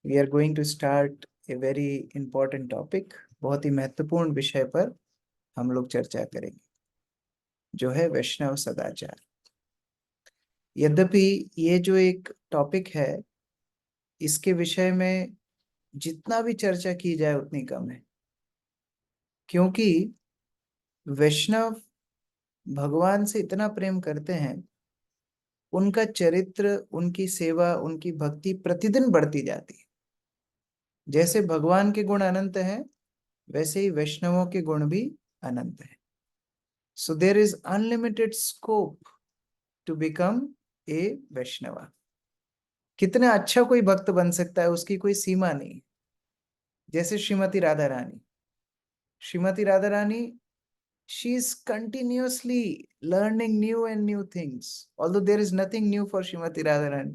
We are going to start a very important topic. बहुत ही महत्वपूर्ण विषय पर हम लोग चर्चा करेंगे, जो है वैष्णव सदाचार। यद्यपि ये जो एक टॉपिक है, इसके विषय में जितना भी चर्चा की जाए उतनी कम है, क्योंकि वैष्णव भगवान से इतना प्रेम करते हैं, उनका चरित्र, उनकी सेवा, उनकी भक्ति प्रतिदिन बढ़ती जाती है। जैसे भगवान के गुण अनंत हैं, वैसे ही वैष्णवों के गुण भी अनंत हैं। So there is unlimited scope to become a Vaishnava. कितना अच्छा कोई भक्त बन सकता है, उसकी कोई सीमा नहीं। जैसे Shrimati Radha Rani, she is continuously learning new and new things, although there is nothing new for Srimati Radharani,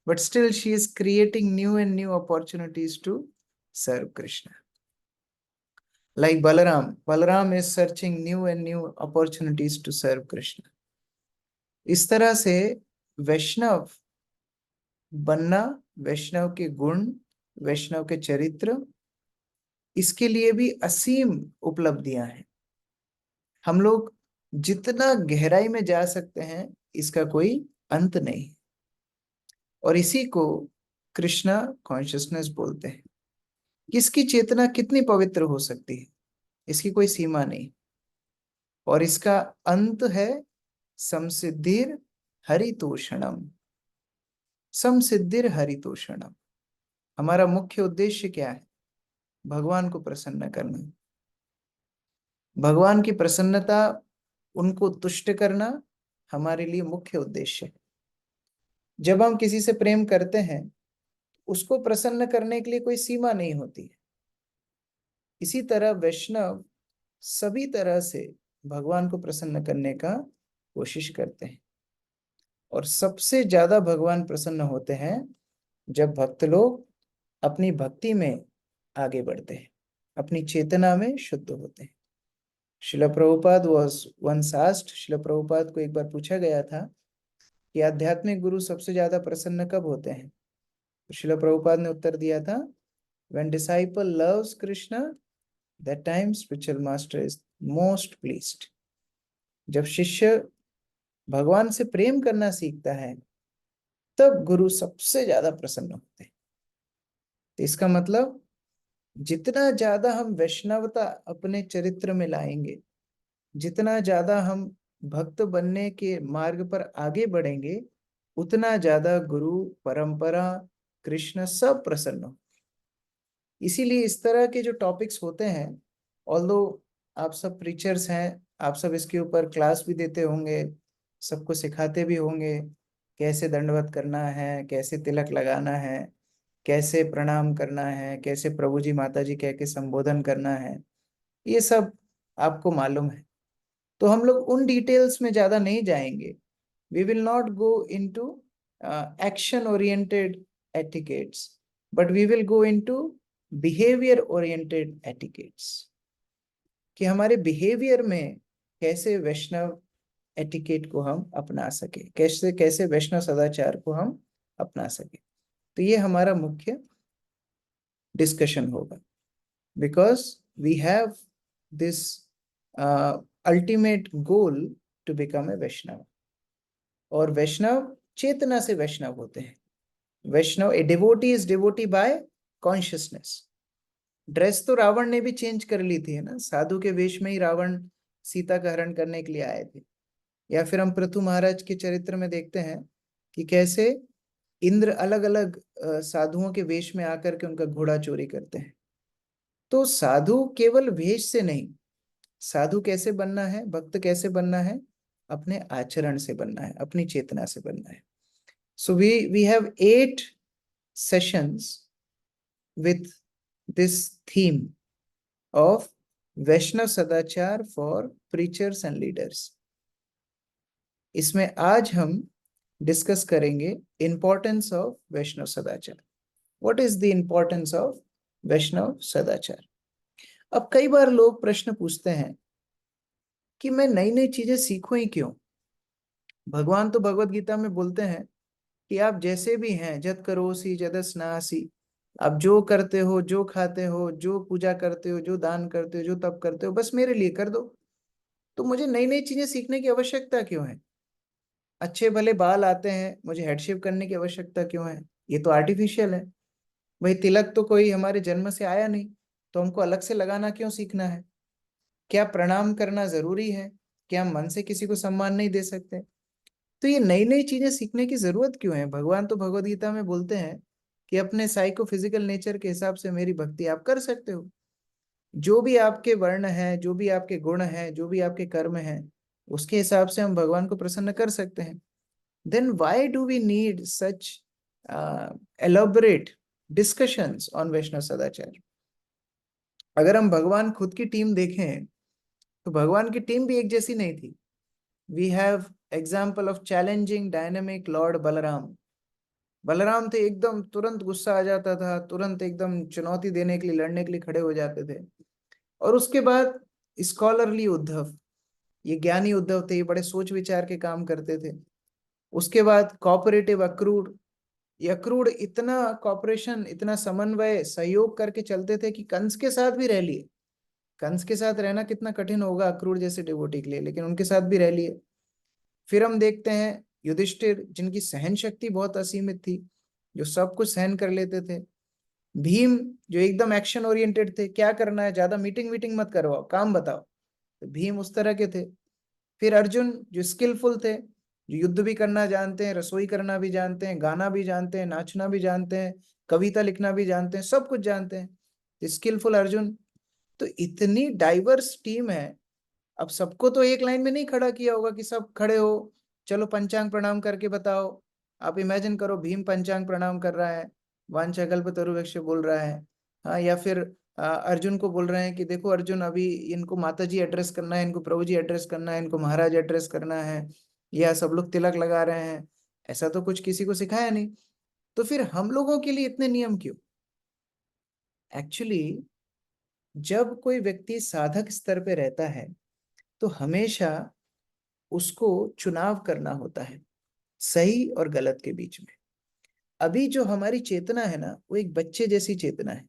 but still she is creating new and new opportunities to serve Krishna. Like Balaram is searching new and new opportunities to serve Krishna. इस तरह से वैष्णव बनना, वैष्णव के गुण, वैष्णव के चरित्र, इसके लिए भी असीम उपलब्धियां हैं। हम लोग जितना गहराई में जा सकते हैं, इसका कोई अंत नहीं। और इसी को कृष्णा कॉन्शियसनेस बोलते हैं। इसकी चेतना कितनी पवित्र हो सकती है, इसकी कोई सीमा नहीं। और इसका अंत है समसिद्धिर हरितोषणम। समसिद्धिर हरितोषणम। हमारा मुख्य उद्देश्य क्या है? भगवान को प्रसन्न करना, भगवान की प्रसन्नता, उनको तुष्ट करना हमारे लिए मुख्य उद्देश्य है। जब हम किसी से प्रेम करते हैं, उसको प्रसन्न करने के लिए कोई सीमा नहीं होती है। इसी तरह वैष्णव सभी तरह से भगवान को प्रसन्न करने का कोशिश करते हैं। और सबसे ज्यादा भगवान प्रसन्न होते हैं जब भक्त लोग अपनी भक्ति में आगे बढ़ते हैं, अपनी चेतना में शुद्ध होते हैं। Srila Prabhupada was once asked, Srila Prabhupada को एक बार पूछा गया था कि आध्यात्मिक गुरु सबसे ज्यादा प्रसन्न कब होते हैं? तो श्रील प्रभुपाद ने उत्तर दिया था, when disciple loves Krishna, that time spiritual master is most pleased. जब शिष्य भगवान से प्रेम करना सीखता है, तब गुरु सबसे ज्यादा प्रसन्न होते हैं। तो इसका मतलब जितना ज्यादा हम वैष्णवता अपने चरित्र में लाएंगे, जितना ज्यादा हम भक्त बनने के मार्ग पर आगे बढ़ेंगे, उतना ज्यादा गुरु, परंपरा, कृष्ण सब प्रसन्न हो। इसीलिए इस तरह के जो टॉपिक्स होते हैं, ऑल्दो आप सब प्रीचर्स हैं, आप सब इसके ऊपर क्लास भी देते होंगे, सबको सिखाते भी होंगे कैसे दंडवत करना है, कैसे तिलक लगाना है, कैसे प्रणाम करना है, कैसे प्रभु जी माता जी कह के संबोधन करना है, ये सब आपको मालूम है। तो हम लोग उन डिटेल्स में ज्यादा नहीं जाएंगे। We will not go into action oriented etiquettes, but we will go into behaviour oriented etiquettes, कि हमारे बिहेवियर में कैसे वैष्णव एटिकेट को हम अपना सके, कैसे कैसे वैष्णव सदाचार को हम अपना सके। तो ये हमारा मुख्य डिस्कशन होगा, because we have this ultimate goal to become a Vaishnav. और वैष्णव चेतना से वैष्णव होते हैं। Vaishnav, a devotee is devotee by consciousness. Dress तो रावण ने भी चेंज कर ली थी, है ना? साधु के वेश में ही रावण सीता का हरण करने के लिए आए थे। या फिर हम पृथु महाराज के चरित्र में देखते हैं कि कैसे इंद्र अलग अलग साधुओं के वेश में आकर के उनका घोड़ा चोरी करते हैं। तो साधु केवल वेश से नहीं, साधु कैसे बनना है, भक्त कैसे बनना है? अपने आचरण से बनना है, अपनी चेतना से बनना है। So we have 8 sessions with this theme of Vaishnav sadachar for preachers and leaders. इसमें आज हम डिस्कस करेंगे importance of Vaishnav sadachar. What is the importance of Vaishnav sadachar? अब कई बार लोग प्रश्न पूछते हैं कि मैं नई नई चीजें सीखूं ही क्यों? भगवान तो भगवत गीता में बोलते हैं कि आप जैसे भी हैं, जत करोसि जदस नासि, आप जो करते हो, जो खाते हो, जो पूजा करते हो, जो दान करते हो, जो तप करते हो, बस मेरे लिए कर दो। तो मुझे नई नई चीजें सीखने की आवश्यकता क्यों है? अच्छे भले बाल आते हैं, मुझे हेड शेव करने की आवश्यकता क्यों है? ये तो आर्टिफिशियल है। भाई तिलक तो कोई हमारे जन्म से आया नहीं, तो हमको अलग से लगाना क्यों सीखना है? क्या प्रणाम करना जरूरी है? क्या हम मन से किसी को सम्मान नहीं दे सकते? तो ये नई नई चीजें सीखने की जरूरत क्यों है? भगवान तो भगवद गीता में बोलते हैं कि अपने साइको फिजिकल नेचर के हिसाब से मेरी भक्ति आप कर सकते हो। जो भी आपके वर्ण है, जो भी आपके गुण है, जो भी आपके कर्म है, उसके हिसाब से हम भगवान को प्रसन्न कर सकते हैं। Then why do we need such elaborate discussions on Vaishnava sadachar? अगर हम भगवान खुद की टीम देखें तो भगवान की टीम भी एक जैसी नहीं थी। We have example of challenging dynamic lord Balaram. Balaram थे, एकदम तुरंत गुस्सा आ जाता था, तुरंत एकदम चुनौती देने के लिए, लड़ने के लिए खड़े हो जाते थे। और उसके बाद स्कॉलरली उद्धव, ये ज्ञानी उद्धव थे, ये बड़े सोच विचार के काम करते थे। उसके बाद कोऑपरेटिव अक्रूर, ये अक्रूर इतना कॉपरेशन, इतना समन्वय, सहयोग करके चलते थे कि कंस के साथ भी रह लिए। कंस के साथ रहना कितना कठिन होगा अक्रूर जैसे डिवोटी के लिए, लेकिन उनके साथ भी रह लिए। फिर हम देखते हैं युधिष्ठिर, जिनकी सहन शक्ति बहुत असीमित थी, जो सब कुछ सहन कर लेते थे। भीम, जो एकदम एक्शन ओरिएंटेड थे, क्या करना है, ज्यादा मीटिंग वीटिंग मत करवाओ, काम बताओ। तो भीम उस तरह के थे। फिर अर्जुन, जो स्किलफुल थे, जो युद्ध भी करना जानते हैं, रसोई करना भी जानते हैं, गाना भी जानते हैं, नाचना भी जानते हैं, कविता लिखना भी जानते हैं, सब कुछ जानते हैं, स्किलफुल अर्जुन। तो इतनी डाइवर्स टीम है। अब सबको तो एक लाइन में नहीं खड़ा किया होगा कि सब खड़े हो, चलो पंचांग प्रणाम करके बताओ। आप इमेजिन करो, भीम पंचांग प्रणाम कर रहा है, वाञ्छाकल्पतरुभ्यश्च बोल रहा है, हाँ, या फिर अर्जुन को बोल रहे हैं कि देखो अर्जुन, अभी इनको माता जी एड्रेस करना है, इनको प्रभु जी एड्रेस करना है, इनको महाराज एड्रेस करना है, या सब लोग तिलक लगा रहे हैं। ऐसा तो कुछ किसी को सिखाया नहीं। तो फिर हम लोगों के लिए इतने नियम क्यों? एक्चुअली जब कोई व्यक्ति साधक स्तर पे रहता है तो हमेशा उसको चुनाव करना होता है सही और गलत के बीच में। अभी जो हमारी चेतना है ना, वो एक बच्चे जैसी चेतना है।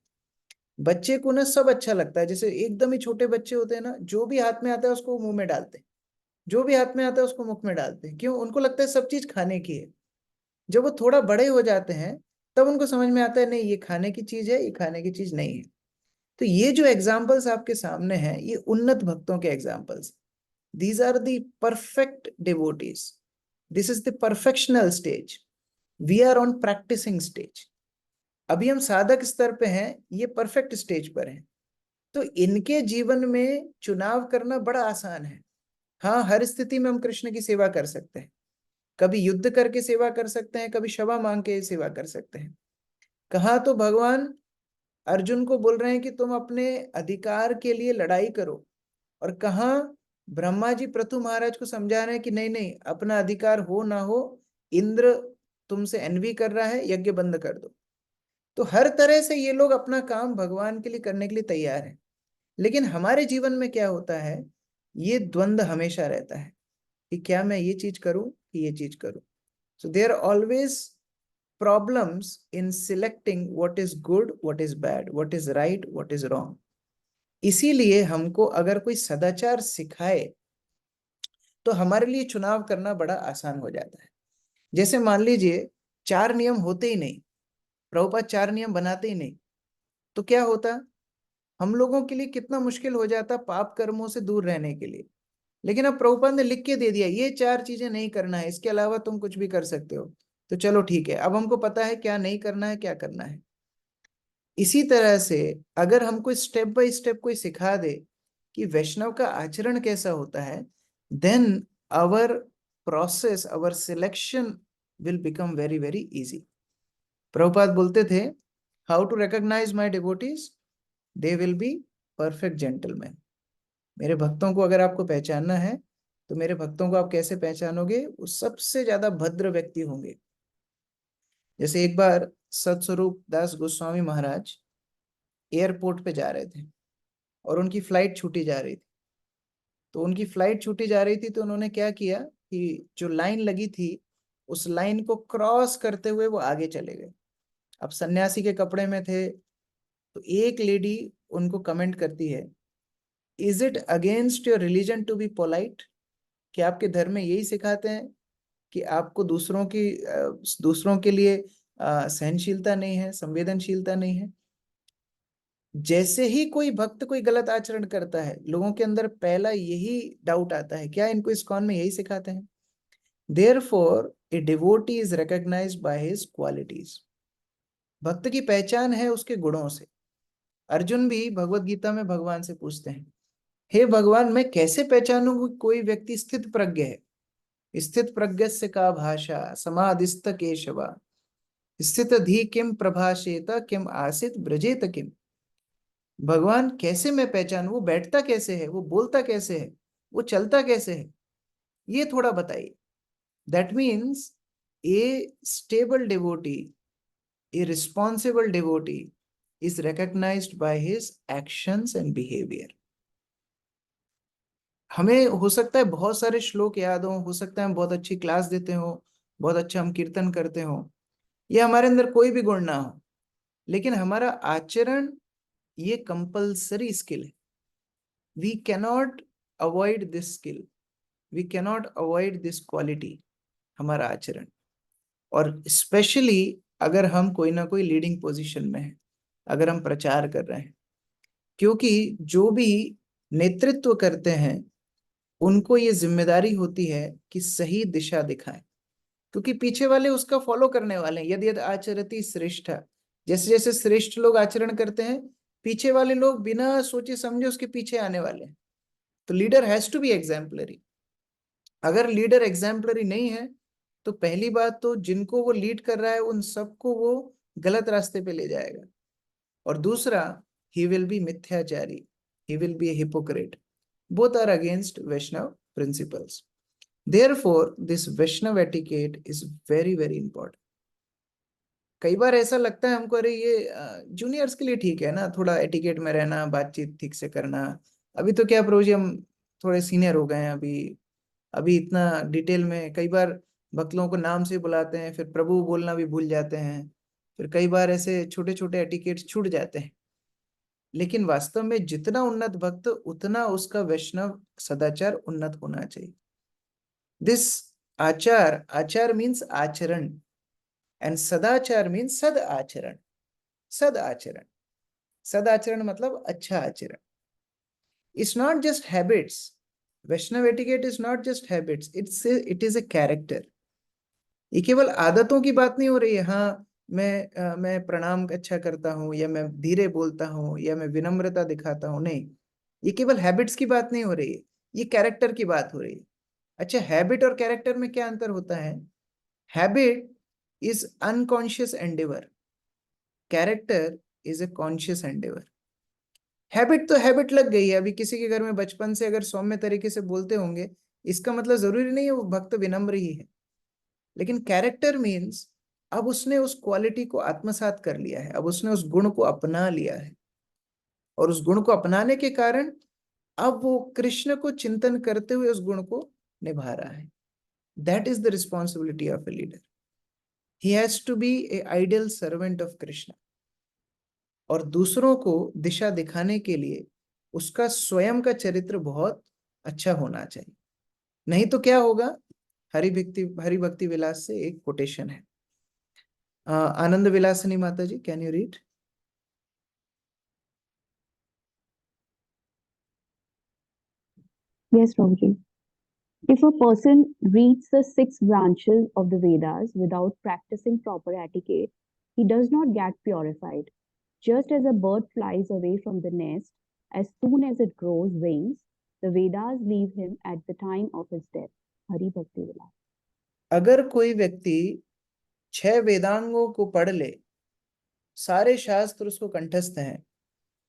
बच्चे को ना सब अच्छा लगता है, जैसे एकदम ही छोटे बच्चे होते हैं ना, जो भी हाथ में आता है उसको मुंह में डालते हैं, जो भी हाथ में आता है उसको मुख में डालते हैं। क्यों? उनको लगता है सब चीज खाने की है। जब वो थोड़ा बड़े हो जाते हैं तब उनको समझ में आता है, नहीं ये खाने की चीज है, ये खाने की चीज नहीं है। तो ये जो एग्जाम्पल्स आपके सामने हैं, ये उन्नत भक्तों के examples. These are the perfect devotees. This is the perfectional stage. We are on practising stage. अभी हम साधक स्तर पे हैं, ये परफेक्ट स्टेज पर हैं। तो इनके जीवन में चुनाव करना बड़ा आसान है। हाँ, हर स्थिति में हम कृष्ण की सेवा कर सकते हैं। कभी युद्ध करके सेवा कर सकते हैं, कभी क्षमा मांग के सेवा कर सकते हैं। कहा तो भगवान अर्जुन को बोल रहे हैं कि तुम अपने अधिकार के लिए लड़ाई करो, और कहा ब्रह्मा जी पृथु महाराज को समझा रहे हैं कि नहीं नहीं, अपना अधिकार हो ना हो, इंद्र तुमसे एनवी कर रहा है, यज्ञ बंद कर दो। तो हर तरह से ये लोग अपना काम भगवान के लिए करने के लिए तैयार हैं। लेकिन हमारे जीवन में क्या होता है, ये द्वंद्व हमेशा रहता है कि क्या मैं ये चीज करूं कि ये चीज करूं। So there always problems in selecting what is good, what is bad, what is right, what is wrong. इसीलिए हमको अगर कोई सदाचार सिखाए तो हमारे लिए चुनाव करना बड़ा आसान हो जाता है। जैसे मान लीजिए चार नियम होते ही नहीं, प्रभुपाद चार नियम बनाते ही नहीं, तो क्या होता? हम लोगों के लिए कितना मुश्किल हो जाता पाप कर्मों से दूर रहने के लिए। लेकिन अब प्रभुपाद ने लिख के दे दिया, ये चार चीजें नहीं करना है, इसके अलावा तुम कुछ भी कर सकते हो। तो चलो ठीक है, अब हमको पता है क्या नहीं करना है, क्या करना है। इसी तरह से अगर हमको स्टेप बाय स्टेप कोई सिखा दे कि वैष्णव का आचरण कैसा होता है, then our process, our selection will become very very easy. Prabhupada बोलते थे, how to recognise my devotees, they will be perfect gentleman. मेरे भक्तों को अगर आपको पहचानना है तो मेरे भक्तों को आप कैसे पहचानोगे? वो सबसे ज्यादा भद्र व्यक्ति होंगे। जैसे एक बार सतस्वरूप दास गोस्वामी महाराज एयरपोर्ट पे जा रहे थे और उनकी फ्लाइट छूटी जा रही थी। तो उनकी फ्लाइट छूटी जा रही थी तो उन्होंने क्या किया कि जो लाइन लगी थी उस लाइन को क्रॉस करते हुए वो आगे चले गए। अब सन्यासी के कपड़े में थे, तो एक लेडी उनको कमेंट करती है, is it against your religion to be polite? कि आपके धर्म में यही सिखाते हैं कि आपको दूसरों के लिए सहनशीलता नहीं है, संवेदनशीलता नहीं है? जैसे ही कोई भक्त कोई गलत आचरण करता है, लोगों के अंदर पहला यही डाउट आता है, क्या इनको इस्कॉन में यही सिखाते हैं? Therefore a devotee is recognised by his qualities. भक्त की पहचान है उसके गुणों से। अर्जुन भी भगवत गीता में भगवान से पूछते हैं, हे भगवान, मैं कैसे पहचानूं कि कोई व्यक्ति स्थित प्रज्ञ है? स्थित प्रज्ञस्य का भाषा समाधिस्थ केशवा, स्थित धी किम प्रभाषेत किम आसित ब्रजेत किम। भगवान कैसे मैं पहचानूं, वो बैठता कैसे है, वो बोलता कैसे है, वो चलता कैसे है, ये थोड़ा बताइए। That means A stable devotee, A responsible devotee is recognized by his actions and behavior। हमें हो सकता है बहुत सारे श्लोक याद हो सकता है हम बहुत अच्छी क्लास देते हो, बहुत अच्छा हम कीर्तन करते हो, या हमारे अंदर कोई भी गुण ना हो, लेकिन हमारा आचरण ये कंपल्सरी स्किल है। We cannot avoid this skill, we cannot avoid this quality, हमारा आचरण। और स्पेशली अगर हम कोई ना कोई लीडिंग पोजीशन में है, अगर हम प्रचार कर रहे हैं, क्योंकि जो भी नेतृत्व करते हैं उनको ये जिम्मेदारी होती है कि सही दिशा दिखाएं, क्योंकि पीछे वाले उसका फॉलो करने वाले हैं। यदि यदि आचरति श्रेष्ठ, जैसे जैसे श्रेष्ठ लोग आचरण करते हैं, पीछे वाले लोग बिना सोचे समझे उसके पीछे आने वाले हैं। तो leader has to be exemplary. अगर लीडर एग्जाम्पलरी नहीं है तो पहली बात तो जिनको वो लीड कर रहा है उन सबको वो गलत रास्ते पे ले जाएगा, और दूसरा, ही विल बी मिथ्याचारी, he will be a hypocrite. Both are against Vaishnav principles. Therefore this Vaishnav etiquette is very very important. कई बार ऐसा लगता है हमको, अरे ये जूनियर्स के लिए ठीक है ना, थोड़ा एटिकेट में रहना, बातचीत ठीक से करना। अभी तो क्या प्रभु जी, हम थोड़े सीनियर हो गए हैं, अभी अभी इतना डिटेल में कई बार भक्त लोगों को नाम से बुलाते हैं, फिर प्रभु बोलना भी भूल जाते हैं, फिर कई बार ऐसे छोटे छोटे एटिकेट्स छूट जाते हैं। लेकिन वास्तव में जितना उन्नत भक्त उतना उसका वैष्णव सदाचार उन्नत होना चाहिए। दिस आचार, आचार मीन्स आचरण, एंड सदाचार मीन्स सद आचरण। सद आचरण, सद आचरण मतलब अच्छा आचरण। It's not just habits, Vaishnava etiquette is not just habits, it is a character. ये केवल आदतों की बात नहीं हो रही है। हाँ, मैं प्रणाम अच्छा करता हूँ, या मैं धीरे बोलता हूँ, या मैं विनम्रता दिखाता हूँ, नहीं, ये केवल हैबिट्स की बात नहीं हो रही है, ये कैरेक्टर की बात हो रही है। अच्छा, हैबिट और कैरेक्टर में क्या अंतर होता है? Habit is unconscious Endeavour, character is a conscious Endeavour. Habit तो हैबिट लग गई है। अभी किसी के घर में बचपन से अगर सौम्य तरीके से बोलते होंगे, इसका मतलब जरूरी नहीं है वो भक्त विनम्र ही है। लेकिन कैरेक्टर मीन्स अब उसने उस क्वालिटी को आत्मसात कर लिया है, अब उसने उस गुण को अपना लिया है, और उस गुण को अपनाने के कारण अब वो कृष्ण को चिंतन करते हुए उस गुण को निभा रहा है। That is the responsibility of a leader. He has to be a ideal servant of Krishna, और दूसरों को दिशा दिखाने के लिए उसका स्वयं का चरित्र बहुत अच्छा होना चाहिए। नहीं तो क्या होगा? हरि भक्ति विलास से एक कोटेशन है, Anand Vilasini Mata ji, can you read? Yes, Prabhuji. If a person reads the six branches of the Vedas without practicing proper etiquette, he does not get purified. Just as a bird flies away from the nest as soon as it grows wings, the Vedas leave him at the time of his death. Hari Bhakti Vilas. अगर कोई व्यक्ति 6 वेदांगों को पढ़ ले, सारे शास्त्र उसको कंठस्थ हैं,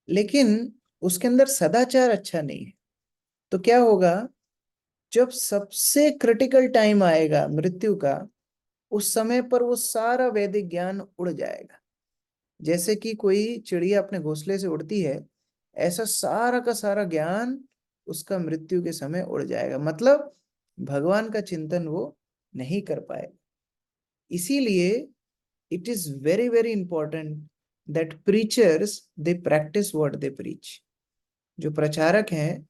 लेकिन उसके अंदर सदाचार अच्छा नहीं है, तो क्या होगा? जब सबसे क्रिटिकल टाइम आएगा मृत्यु का, उस समय पर वो सारा वैदिक ज्ञान उड़ जाएगा। जैसे कि कोई चिड़िया अपने घोंसले से उड़ती है, ऐसा सारा का सारा ज्ञान उसका मृत्यु के समय उड़ जाएगा। मतलब भगवान का चिंतन वो नहीं कर पाएगा। इसीलिए it is very very important that preachers they practice what they preach. जो प्रचारक हैं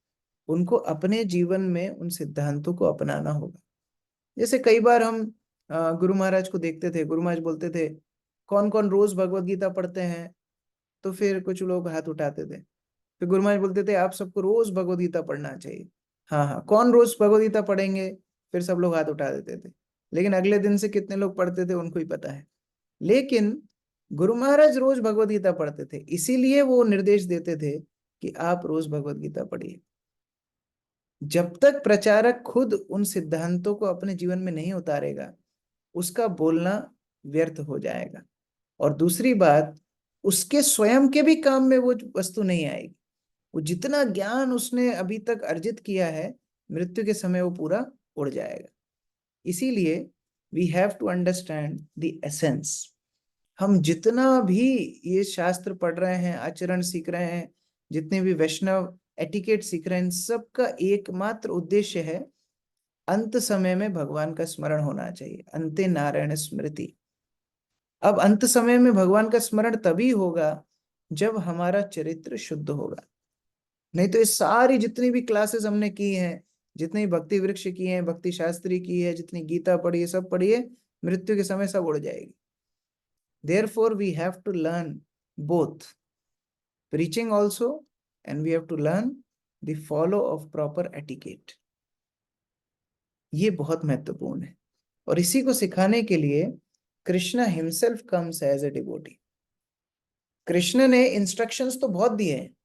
उनको अपने जीवन में उन सिद्धांतों को अपनाना होगा। जैसे कई बार हम गुरु महाराज को देखते थे, गुरु महाराज बोलते थे कौन कौन रोज भगवत गीता पढ़ते हैं, तो फिर कुछ लोग हाथ उठाते थे। फिर गुरु महाराज बोलते थे आप सबको रोज भगवत गीता पढ़ना चाहिए। हाँ हाँ, कौन रोज भगवत गीता पढ़ेंगे, फिर सब लोग हाथ उठा देते थे। लेकिन अगले दिन से कितने लोग पढ़ते थे उनको ही पता है। लेकिन गुरु महाराज रोज भगवत गीता पढ़ते थे, इसीलिए वो निर्देश देते थे कि आप रोज भगवत गीता पढ़िए। जब तक प्रचारक खुद उन सिद्धांतों को अपने जीवन में नहीं उतारेगा, उसका बोलना व्यर्थ हो जाएगा। और दूसरी बात, उसके स्वयं के भी काम में वो वस्तु नहीं आएगी। वो जितना ज्ञान उसने अभी तक अर्जित किया है, मृत्यु के समय वो पूरा उड़ जाएगा। इसीलिए we have to understand the essence. हम जितना भी ये शास्त्र पढ़ रहे हैं, आचरण सीख रहे हैं, जितने भी वैष्णव एटिकेट सीख रहे हैं, इन सबका एकमात्र उद्देश्य है अंत समय में भगवान का स्मरण होना चाहिए। अंते नारायण स्मृति। अब अंत समय में भगवान का स्मरण तभी होगा जब हमारा चरित्र शुद्ध होगा। नहीं तो ये सारी जितनी भी क्लासेस हमने की हैं, जितनी भक्ति वृक्ष की है, भक्ति शास्त्री की है, जितनी गीता पढ़ी है, सब पढ़ी है, मृत्यु के समय सब उड़ जाएगी। Therefore, we have to learn both preaching also, and we have to learn the follow of proper etiquette. ये बहुत महत्वपूर्ण है। और इसी को सिखाने के लिए Krishna himself comes as a devotee. Krishna ने इंस्ट्रक्शंस तो बहुत दिए हैं,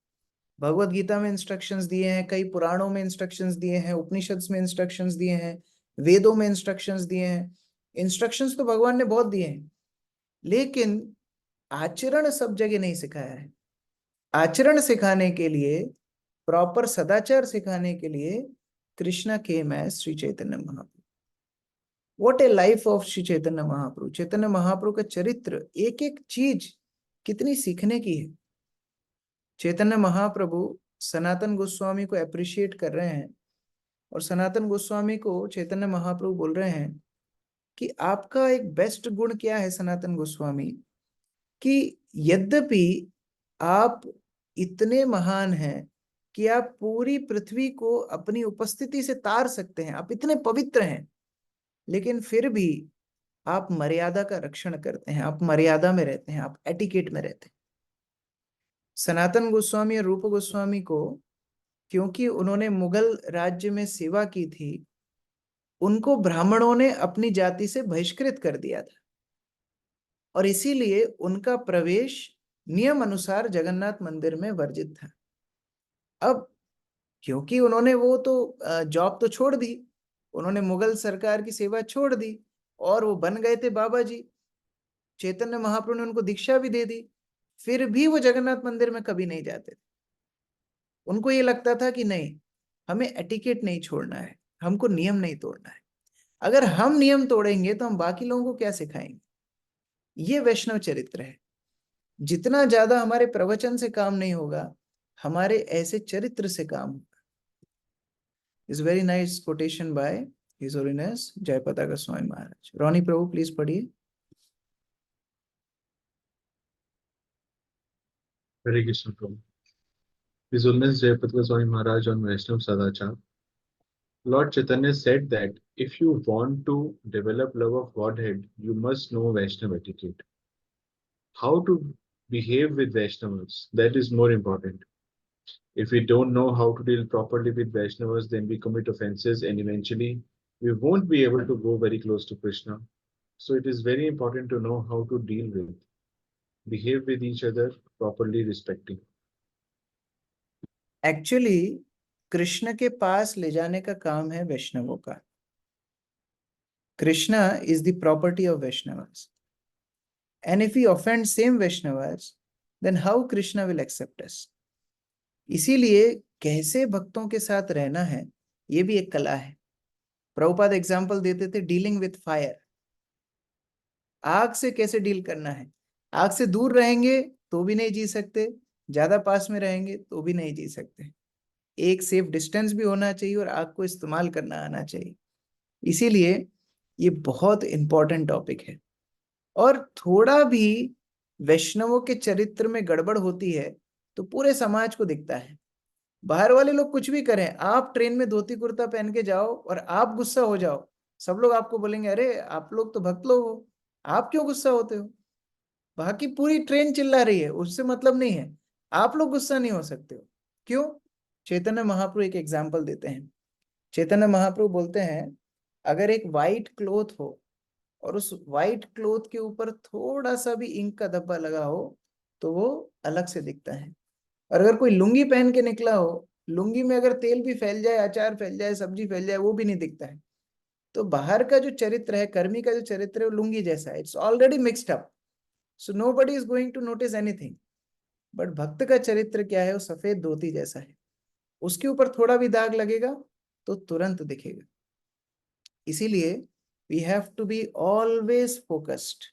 भगवत गीता में इंस्ट्रक्शंस दिए हैं, कई पुराणों में इंस्ट्रक्शंस दिए हैं, उपनिषद में इंस्ट्रक्शंस दिए हैं, वेदों में इंस्ट्रक्शंस दिए हैं। इंस्ट्रक्शंस तो भगवान ने बहुत दिए हैं, लेकिन आचरण सब जगह नहीं सिखाया है। आचरण सिखाने के लिए, प्रॉपर सदाचार सिखाने के लिए Krishna came as Shri Chaitanya Mahaprabhu. What a life of Shri Chaitanya Mahaprabhu. Chaitanya Mahaprabhu का चरित्र, एक एक चीज कितनी सीखने की है। चैतन्य महाप्रभु सनातन गोस्वामी को अप्रिशिएट कर रहे हैं, और सनातन गोस्वामी को चैतन्य महाप्रभु बोल रहे हैं कि आपका एक बेस्ट गुण क्या है सनातन गोस्वामी, कि यद्यपि आप इतने महान हैं कि आप पूरी पृथ्वी को अपनी उपस्थिति से तार सकते हैं, आप इतने पवित्र हैं, लेकिन फिर भी आप मर्यादा का रक्षण करते हैं, आप मर्यादा में रहते हैं, आप एटिकेट में रहते हैं। सनातन गोस्वामी और रूप गोस्वामी को, क्योंकि उन्होंने मुगल राज्य में सेवा की थी, उनको ब्राह्मणों ने अपनी जाति से बहिष्कृत कर दिया था, और इसीलिए उनका प्रवेश नियम अनुसार जगन्नाथ मंदिर में वर्जित था। अब क्योंकि उन्होंने वो तो जॉब तो छोड़ दी, उन्होंने मुगल सरकार की सेवा छोड़ दी, और वो बन गए थे बाबा जी। चैतन्य महाप्रभु ने उनको दीक्षा भी दे दी, फिर भी वो जगन्नाथ मंदिर में कभी नहीं जाते थे। उनको ये लगता था कि नहीं, हमें एटिकेट नहीं छोड़ना है, हमको नियम नहीं तोड़ना है। अगर हम नियम तोड़ेंगे तो हम बाकी लोगों को क्या सिखाएंगे। ये वैष्णव चरित्र है। जितना ज्यादा हमारे प्रवचन से काम नहीं होगा, हमारे ऐसे चरित्र से काम होगा। Is very nice quotation by his holiness Jayapataka Swami Maharaj. Roni Prabhu please पढ़िए। Hare Krishna Prabhu. His Holiness Jayapataka Swami Maharaj on Vaishnav Sadachar. Lord Chaitanya said that if you want to develop love of Godhead, you must know Vaishnav etiquette. How to behave with Vaishnavas, that is more important. If we don't know how to deal properly with Vaishnavas, then we commit offenses and eventually we won't be able to go very close to Krishna. So it is very important to know how to deal with, behave with each other properly, respecting. Actually Krishna के पास ले जाने का काम है वैष्णवों का। Krishna is the property of Vaishnavas, and if you offend same Vaishnavas, then how Krishna will accept us. इसीलिए कैसे भक्तों के साथ रहना है, ये भी एक कला है। प्रभुपाद एग्जाम्पल देते थे डीलिंग विथ फायर। आग से कैसे डील करना है। आग से दूर रहेंगे तो भी नहीं जी सकते, ज्यादा पास में रहेंगे तो भी नहीं जी सकते। एक सेफ डिस्टेंस भी होना चाहिए और आग को इस्तेमाल करना आना चाहिए। इसीलिए ये बहुत इंपॉर्टेंट टॉपिक है। और थोड़ा भी वैष्णवों के चरित्र में गड़बड़ होती है तो पूरे समाज को दिखता है। बाहर वाले लोग कुछ भी करें, आप ट्रेन में धोती कुर्ता पहन के जाओ और आप गुस्सा हो जाओ, सब लोग आपको बोलेंगे अरे आप लोग तो भक्त लोग हो, आप क्यों गुस्सा होते हो? बाकी पूरी ट्रेन चिल्ला रही है, उससे मतलब नहीं है, आप लोग गुस्सा नहीं हो सकते हो। क्यों? चैतन्य महाप्रभु एक एग्जाम्पल देते हैं। चैतन्य महाप्रभु बोलते हैं अगर एक वाइट क्लोथ हो और उस वाइट क्लोथ के ऊपर थोड़ा सा भी इंक का धब्बा लगा हो तो वो अलग से दिखता है। और अगर कोई लुंगी पहन के निकला हो, लुंगी में अगर तेल भी फैल जाए, अचार फैल जाए, सब्जी फैल जाए, वो भी नहीं दिखता है। तो बाहर का जो चरित्र है, कर्मी का जो चरित्र है, वो लुंगी जैसा है, it's already mixed up, so nobody is going to notice anything. But भक्त का चरित्र क्या है? वो सफेद धोती जैसा है, उसके ऊपर थोड़ा भी दाग लगेगा तो तुरंत दिखेगा। इसीलिए we have to be always focused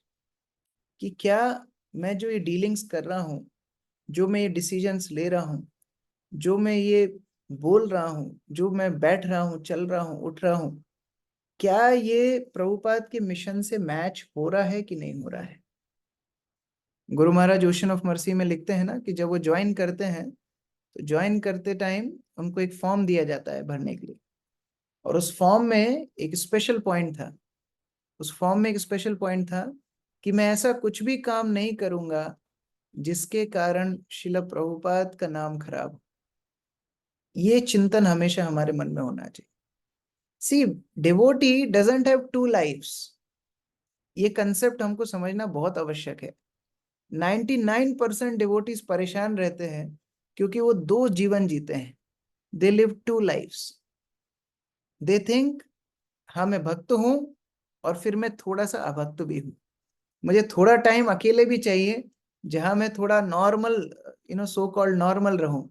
कि क्या मैं जो ये डीलिंग्स कर रहा हूं, जो मैं ये डिसीजंस ले रहा हूं, जो मैं ये बोल रहा हूं, जो मैं बैठ रहा हूं, चल रहा हूं, उठ रहा हूं, क्या ये प्रभुपाद के मिशन से मैच हो रहा है कि नहीं हो रहा है? Guru Maharaj ocean of mercy में लिखते हैं ना कि जब वो ज्वाइन करते हैं तो ज्वाइन करते टाइम उनको एक फॉर्म दिया जाता है भरने के लिए, और उस फॉर्म में एक स्पेशल पॉइंट था, उस फॉर्म में एक स्पेशल पॉइंट था कि मैं ऐसा कुछ भी काम नहीं करूंगा जिसके कारण शिला प्रभुपाद का नाम खराब हो। ये चिंतन हमेशा हमारे मन में होना चाहिए। See, devotee doesn't have to lifes, ये कंसेप्ट हमको समझना बहुत आवश्यक है। 99% डिवोटीज परेशान रहते हैं क्योंकि वो दो जीवन जीते हैं। They live two lifes. They think हाँ मैं भक्त हूं और फिर मैं थोड़ा सा अभक्त भी हूं, मुझे थोड़ा टाइम अकेले भी चाहिए जहां मैं थोड़ा नॉर्मल, सो कॉल्ड नॉर्मल रहूं,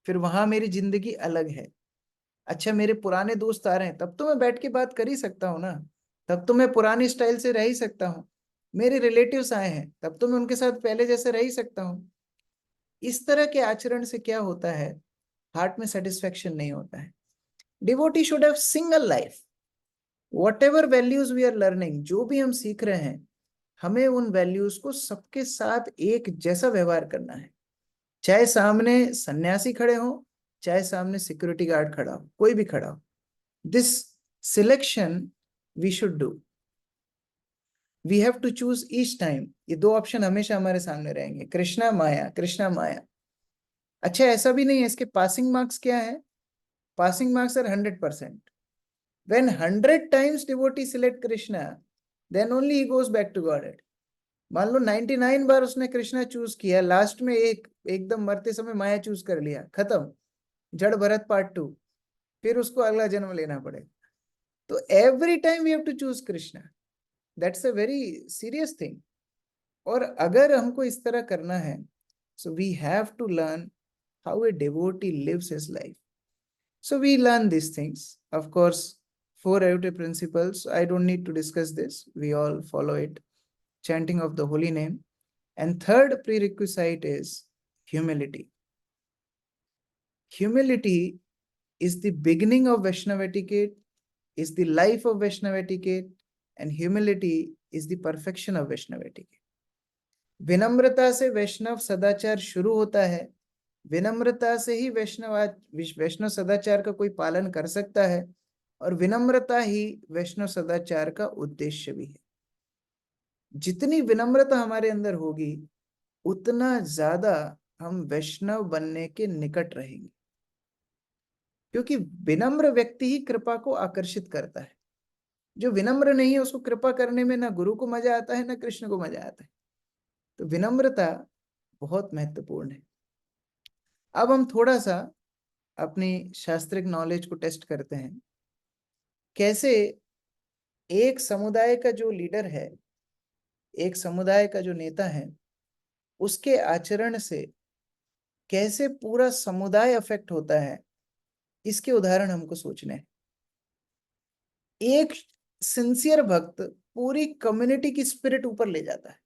फिर वहां मेरी जिंदगी अलग है। अच्छा, मेरे पुराने दोस्त आ रहे हैं तब तो मैं बैठ के बात कर ही सकता हूँ ना, तब तो मैं पुरानी स्टाइल से रह ही सकता हूँ। मेरे रिलेटिव्स आए हैं तब तो मैं उनके साथ पहले जैसे रह ही सकता हूँ। इस तरह के आचरण से क्या होता है? हार्ट में सेटिस्फेक्शन नहीं होता है। Devotee should have single life. Whatever values we are learning, जो भी हम सीख रहे हैं, हमें उन वैल्यूज को सबके साथ एक जैसा व्यवहार करना है। चाहे सामने सन्यासी खड़े हो, चाहे सामने सिक्योरिटी गार्ड खड़ा हो, कोई भी खड़ा हो, this selection we should do. We have to choose each time. ये दो ऑप्शन हमेशा हमारे सामने रहेंगे, कृष्णा माया, कृष्णा माया। अच्छा, ऐसा भी नहीं है, इसके पासिंग मार्क्स क्या है? Passing marks are 100%। When 100 times devotee select Krishna, then only he goes back to Godhead. मान लो 99 बार उसने कृष्णा चूज किया, लास्ट में एकदम मरते समय माया चूज कर लिया, खत्म, जड़ भरत पार्ट 2, फिर उसको अगला जन्म लेना पड़ेगा। तो every time we have to choose Krishna, that's a very serious thing. और अगर हमको इस तरह करना है, so we have to learn how a devotee lives his life. So we learn these things. Of course, 4 principles, I don't need to discuss this. We all follow it. Chanting of the holy name. And third prerequisite is humility. Humility is the beginning of Vaishnava etiquette, is the life of Vaishnava etiquette, and humility is the perfection of Vaishnava etiquette. विनम्रता से वैष्णव सदाचार शुरू होता है, विनम्रता से ही वैष्णव सदाचार का कोई पालन कर सकता है, और विनम्रता ही वैष्णव सदाचार का उद्देश्य भी है। जितनी विनम्रता हमारे अंदर होगी उतना ज्यादा हम वैष्णव बनने के निकट रहेंगे, क्योंकि विनम्र व्यक्ति ही कृपा को आकर्षित करता है। जो विनम्र नहीं है उसको कृपा करने में ना गुरु को मजा आता है ना कृष्ण को मजा आता है। तो विनम्रता बहुत महत्वपूर्ण है। अब हम थोड़ा सा अपनी शास्त्रिक नॉलेज को टेस्ट करते हैं, कैसे एक समुदाय का जो लीडर है, एक समुदाय का जो नेता है, उसके आचरण से कैसे पूरा समुदाय अफेक्ट होता है, इसके उदाहरण हमको सोचने हैं। एक सिंसियर भक्त पूरी कम्युनिटी की स्पिरिट ऊपर ले जाता है।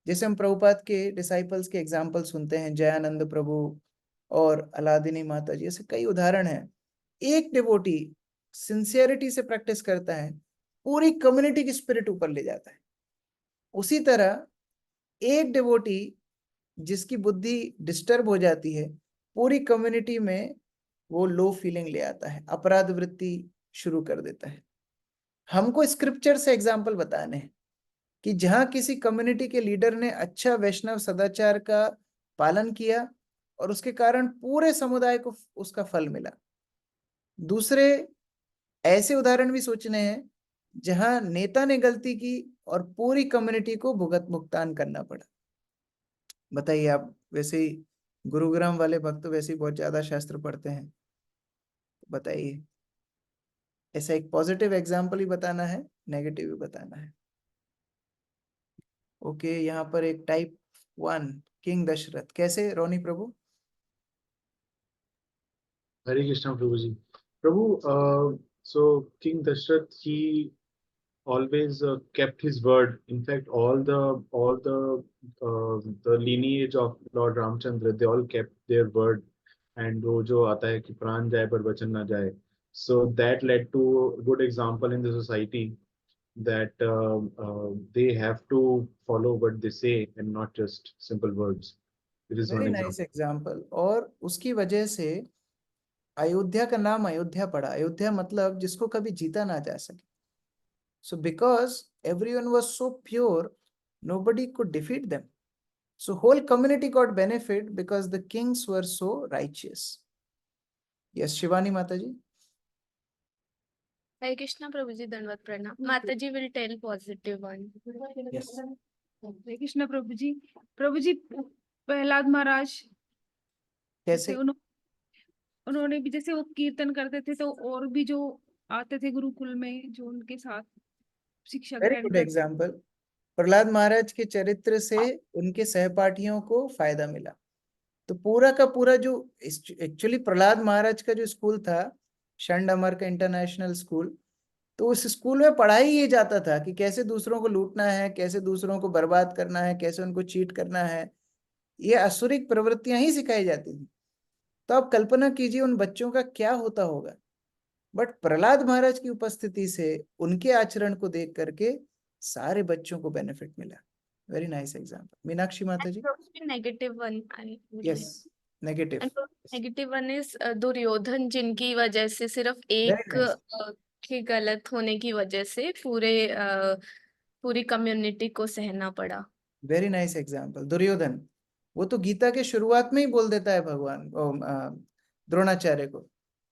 जैसे हम प्रभुपाद के डिसाइपल्स के एग्जाम्पल सुनते हैं, जयानंद प्रभु और अलादीनी माता जी, ऐसे कई उदाहरण हैं। एक डिवोटी सिंसियरिटी से प्रैक्टिस करता है, पूरी कम्युनिटी की स्पिरिट ऊपर ले जाता है। उसी तरह एक डिवोटी जिसकी बुद्धि डिस्टर्ब हो जाती है, पूरी कम्युनिटी में वो लो फीलिंग ले आता है, अपराध वृत्ति शुरू कर देता है। हमको स्क्रिप्चर से एग्जाम्पल बताने हैं कि जहां किसी कम्युनिटी के लीडर ने अच्छा वैष्णव सदाचार का पालन किया और उसके कारण पूरे समुदाय को उसका फल मिला। दूसरे ऐसे उदाहरण भी सोचने हैं जहां नेता ने गलती की और पूरी कम्युनिटी को भुगतान करना पड़ा। बताइए आप, वैसे ही गुरुग्राम वाले भक्त वैसे ही बहुत ज्यादा शास्त्र पढ़ते हैं, बताइए, ऐसा एक पॉजिटिव एग्जाम्पल ही बताना है, नेगेटिव भी बताना है। ओके, यहाँ पर एक टाइप 1 किंग दशरथ, कैसे रोनी प्रभु? Hare Krishna, Prabhuji. Prabhu, so King Dashrath, he always kept his word. In fact, all the lineage of Lord Ramchandra, they all kept their word. And वो जो आता है कि प्राण जाए पर वचन ना जाए. So that led to a good example in the society that they have to follow what they say and not just simple words. It is one very example. Nice example. और उसकी वजह से अयोध्या का नाम अयोध्या पड़ा। अयोध्या मतलब जिसको कभी जीता ना जा सके। So because everyone was so pure, nobody could defeat them. So whole community got benefit because the kings were so righteous. Yes, Shivani Mataji. Hare Krishna Prabhu ji, दंडवत प्रणाम। Mata ji will tell positive one. Yes. Hare Krishna Prabhu ji. Prabhu ji, Prahlad Maharaj कैसे? उन्होंने भी जैसे वो कीर्तन करते थे, तो और भी जो आते थे गुरुकुल में जो उनके साथ शिक्षा वेरी ग्रहण गुड करते। एग्जाम्पल। प्रहलाद महाराज के चरित्र से उनके सहपाठियों को फायदा मिला। तो पूरा का पूरा जो एक्चुअली प्रहलाद महाराज का जो स्कूल था, शंडमर का इंटरनेशनल स्कूल, तो उस स्कूल में पढ़ाई ये जाता था कि कैसे दूसरों को लूटना है, कैसे दूसरों को बर्बाद करना है, कैसे उनको चीट करना है। ये असुरिक प्रवृत्तियां ही सिखाई जाती थी। तो आप कल्पना कीजिए उन बच्चों का क्या होता होगा। बट प्रहलाद महाराज की उपस्थिति से, उनके आचरण को देख करके सारे बच्चों को बेनिफिट मिला। Very nice example. Meenakshi Mata ji. Negative one. Yes, negative. Negative one is Duryodhan, जिनकी वजह से सिर्फ वेरी एक नाइस। के गलत होने की वजह से पूरी कम्युनिटी को सहना पड़ा। Very nice example. दुर्योधन, वो तो गीता के शुरुआत में ही बोल देता है भगवान द्रोणाचार्य को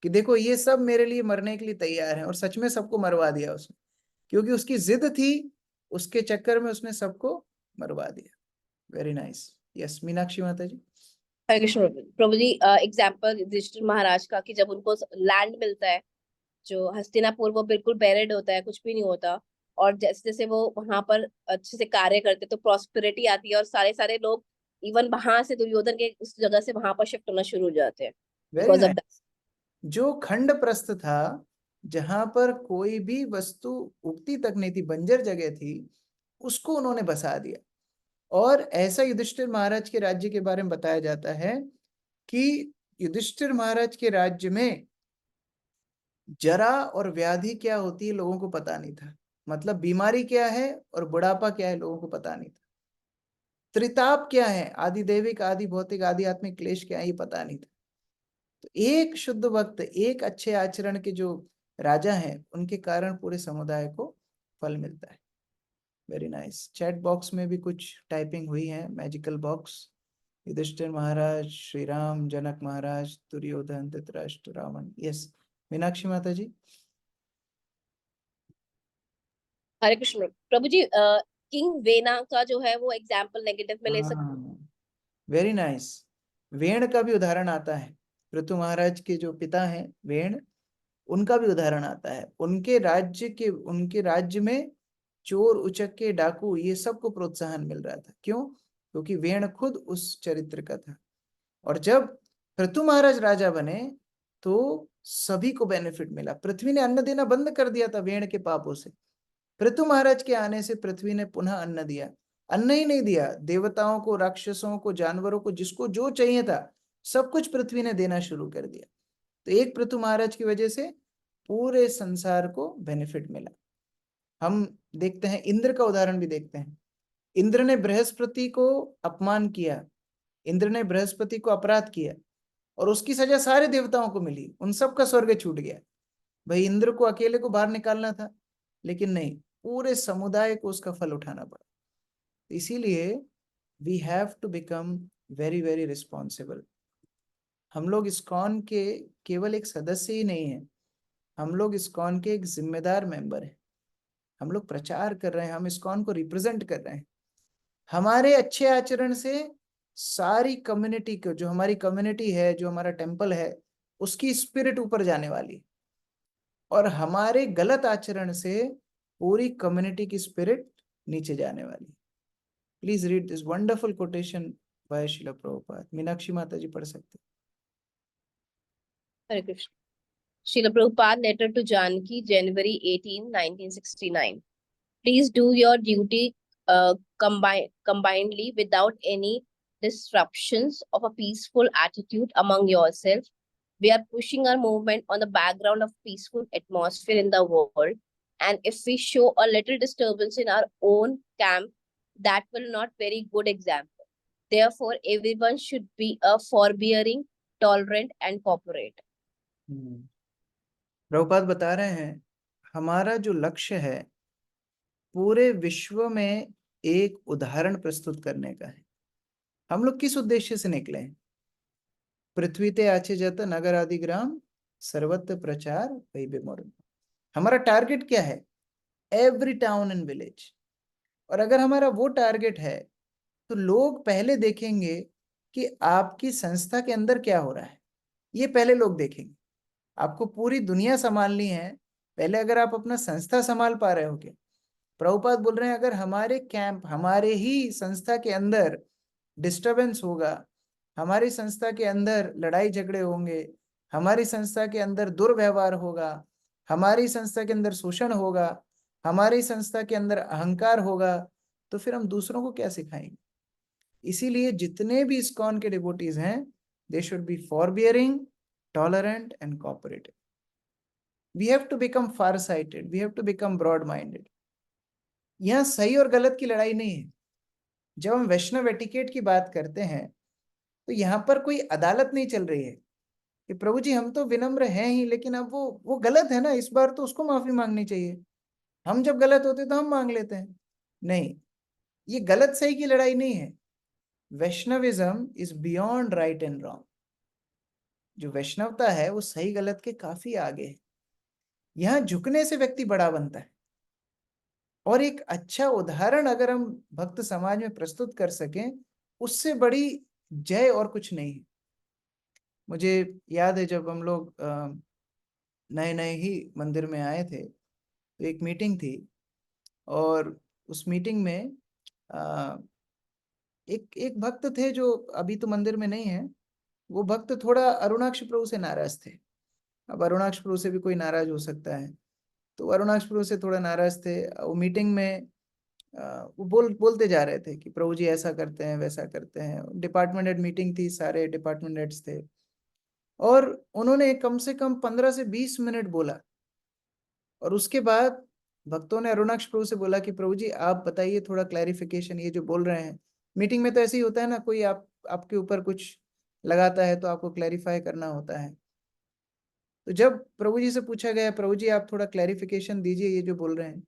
कि देखो ये सब मेरे लिए मरने के लिए तैयार है, और सच में सबको मरवा दिया उसने, क्योंकि उसकी जिद थी, उसके चक्कर में उसने सबको मरवा दिया। Very nice. Yes, Meenakshi Mata जी। हरे कृष्ण प्रभु जी। एग्जाम्पल युधिष्ठिर महाराज का, कि जब उनको लैंड मिलता है, जो हस्तिनापुर वो बिल्कुल बैरिड होता है, कुछ भी नहीं होता, और जैसे जैसे वो वहां पर अच्छे से कार्य करते तो प्रॉस्पेरिटी आती है, और सारे सारे लोग इवन वहां से दुर्योधन के उस जगह से वहां पर शिफ्ट होना शुरू हो जाते हैं वेरी बिकॉज ऑफ नाइस। जो खंड प्रस्थ था, जहां पर कोई भी वस्तु उगती तक नहीं थी, बंजर जगह थी, उसको उन्होंने बसा दिया। और ऐसा युधिष्ठिर महाराज के राज्य के बारे में बताया जाता है कि युधिष्ठिर महाराज के राज्य में जरा और व्याधि क्या होती है लोगों को पता नहीं था। मतलब बीमारी क्या है और बुढ़ापा क्या है लोगों को पता नहीं था। त्रिताप क्या है, आदि दैविक, आदि भौतिक, आदि आत्मिक क्लेश क्या है, ये पता नहीं था। तो एक शुद्ध भक्त, एक अच्छे आचरण के जो राजा हैं, उनके कारण पूरे समुदाय को फल मिलता है। Very nice. चैट बॉक्स में भी कुछ टाइपिंग हुई है, मैजिकल बॉक्स। युधिष्ठिर महाराज, श्री राम, जनक महाराज, दुर्योधन, धृतराष्ट्र, रावण। यस, मीनाक्षी माता जी। हरे कृष्ण प्रभु जी। किंग वेना का जो है वो एग्जाम्पल नेगेटिव में ले सकते। Very nice. वेण का भी उदाहरण आता है। पृथु महाराज के जो पिता हैं वेण, उनका भी उदाहरण आता है। उनके राज्य में चोर, उचक्के, डाकू, ये सबको प्रोत्साहन मिल रहा था। क्यों? क्योंकि वेण खुद उस चरित्र का था। और जब पृथु महाराज राजा बने तो सभी को बेनिफिट मिला। पृथ्वी ने अन्न देना बंद कर दिया था वेण के पापों से। पृथु महाराज के आने से पृथ्वी ने पुनः अन्न दिया। अन्न ही नहीं दिया, देवताओं को, राक्षसों को, जानवरों को, जिसको जो चाहिए था सब कुछ पृथ्वी ने देना शुरू कर दिया। तो एक पृथु महाराज की वजह से पूरे संसार को बेनिफिट मिला। हम देखते हैं, इंद्र का उदाहरण भी देखते हैं। इंद्र ने बृहस्पति को अपमान किया, इंद्र ने बृहस्पति को अपराध किया और उसकी सजा सारे देवताओं को मिली, उन सब का स्वर्ग छूट गया। भाई इंद्र को अकेले को बाहर निकालना था, लेकिन नहीं, पूरे समुदाय को उसका फल उठाना पड़ा। इसीलिए we have to become very very responsible. हम लोग इस्कॉन के केवल एक सदस्य ही नहीं है, हम लोग इस्कॉन के एक जिम्मेदार मेंबर हैं। हम लोग प्रचार कर रहे हैं, हम इस्कॉन को रिप्रेजेंट कर रहे हैं। हमारे अच्छे आचरण से सारी कम्युनिटी को, जो हमारी कम्युनिटी है, जो हमारा टेम्पल है, उसकी स्पिरिट ऊपर जाने वाली, और हमारे गलत आचरण से पूरी कम्युनिटी की स्पिरिट नीचे जाने वाली। Please read this wonderful quotation by Srila Prabhupada. Meenakshi Mata ji पढ़ सकते। हरे Krishna. Srila Prabhupada letter to Janki, January 18, 1969. Please do your duty combinedly without any disruptions of a peaceful attitude among yourself. We are pushing our movement on the background of peaceful atmosphere in the world. And if we show a little disturbance in our own camp, that will not very good example. Therefore, everyone should be a forbearing, tolerant and cooperate. Prabhupada बता रहे हैं, हमारा जो लक्ष्य है पूरे विश्व में एक उदाहरण प्रस्तुत करने का है। हम लोग किस उद्देश्य से निकले हैं? पृथ्वी ते आचे जत नगर आदि ग्राम सर्वत्र प्रचार वही बेमोर। हमारा टारगेट क्या है? Every town and village. और अगर हमारा वो टारगेट है तो लोग पहले देखेंगे कि आपकी संस्था के अंदर क्या हो रहा है, ये पहले लोग देखेंगे। आपको पूरी दुनिया संभालनी है, पहले अगर आप अपना संस्था संभाल पा रहे हो क्या? प्रभुपाद बोल रहे हैं, अगर हमारे कैंप, हमारे ही संस्था के अंदर डिस्टरबेंस होगा, हमारी संस्था के अंदर लड़ाई झगड़े होंगे, हमारी संस्था के अंदर दुर्व्यवहार होगा, हमारी संस्था के अंदर शोषण होगा, हमारी संस्था के अंदर अहंकार होगा, तो फिर हम दूसरों को क्या सिखाएंगे? इसीलिए जितने भी इस्कॉन के डिवोटीज हैं, they should be forbearing, tolerant and cooperative. We have to become far-sighted. We have to become broad-minded. यहाँ सही और गलत की लड़ाई नहीं है। जब हम वैष्णव एटिकेट की बात करते हैं तो यहाँ पर कोई अदालत नहीं चल रही है कि प्रभु जी हम तो विनम्र हैं ही, लेकिन अब वो गलत है ना, इस बार तो उसको माफी मांगनी चाहिए। हम जब गलत होते तो हम मांग लेते हैं। नहीं, ये गलत सही की लड़ाई नहीं है। Vaishnavism is beyond right and wrong. जो वैष्णवता है वो सही गलत के काफी आगे है। यहाँ झुकने से व्यक्ति बड़ा बनता है, और एक अच्छा उदाहरण अगर हम भक्त समाज में प्रस्तुत कर सकें, उससे बड़ी जय और कुछ नहीं है। मुझे याद है जब हम लोग नए नए ही मंदिर में आए थे तो एक मीटिंग थी, और उस मीटिंग में एक भक्त थे जो अभी तो मंदिर में नहीं है। वो भक्त थोड़ा अरुणाक्ष प्रभु से नाराज थे। अब अरुणाक्ष प्रभु से भी कोई नाराज हो सकता है, तो अरुणाक्ष प्रभु से थोड़ा नाराज थे। वो मीटिंग में वो बोलते जा रहे थे कि प्रभु जी ऐसा करते हैं, वैसा करते हैं। डिपार्टमेंट हेड मीटिंग थी, सारे डिपार्टमेंट हेड्स थे, और उन्होंने कम से कम 15 से 20 मिनट बोला। और उसके बाद भक्तों ने अरुणाक्ष प्रभु से बोला कि प्रभु जी आप बताइए थोड़ा क्लैरिफिकेशन, ये जो बोल रहे हैं। मीटिंग में तो ऐसे ही होता है ना, कोई आपके ऊपर कुछ लगाता है तो आपको क्लैरिफाई करना होता है। तो जब प्रभु जी से पूछा गया, प्रभु जी आप थोड़ा क्लैरिफिकेशन दीजिए ये जो बोल रहे हैं,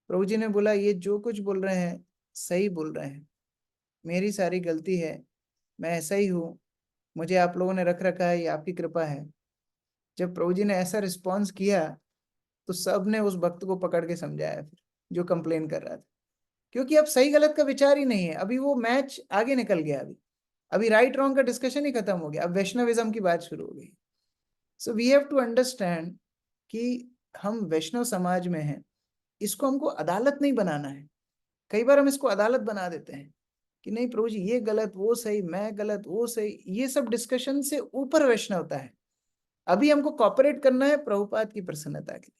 प्रभु जी ने बोला ये जो कुछ बोल रहे हैं सही बोल रहे हैं, मेरी सारी गलती है, मैं ऐसा ही हूँ, मुझे आप लोगों ने रख रखा है, ये आपकी कृपा है। जब प्रभु जी ने ऐसा रिस्पॉन्स किया तो सब ने उस भक्त को पकड़ के समझाया, फिर जो कंप्लेन कर रहा था, क्योंकि अब सही गलत का विचार ही नहीं है। अभी वो मैच आगे निकल गया, अभी राइट रॉन्ग का डिस्कशन ही खत्म हो गया, अब वैष्णविज्म की बात शुरू हो गई। So we have to understand कि हम वैष्णव समाज में हैं, इसको हमको अदालत नहीं बनाना है। कई बार हम इसको अदालत बना देते हैं कि नहीं प्रभु जी ये गलत वो सही, मैं गलत वो सही। ये सब डिस्कशन से ऊपर वैष्णवता है। अभी हमको कॉपरेट करना है प्रभुपाद की प्रसन्नता के लिए।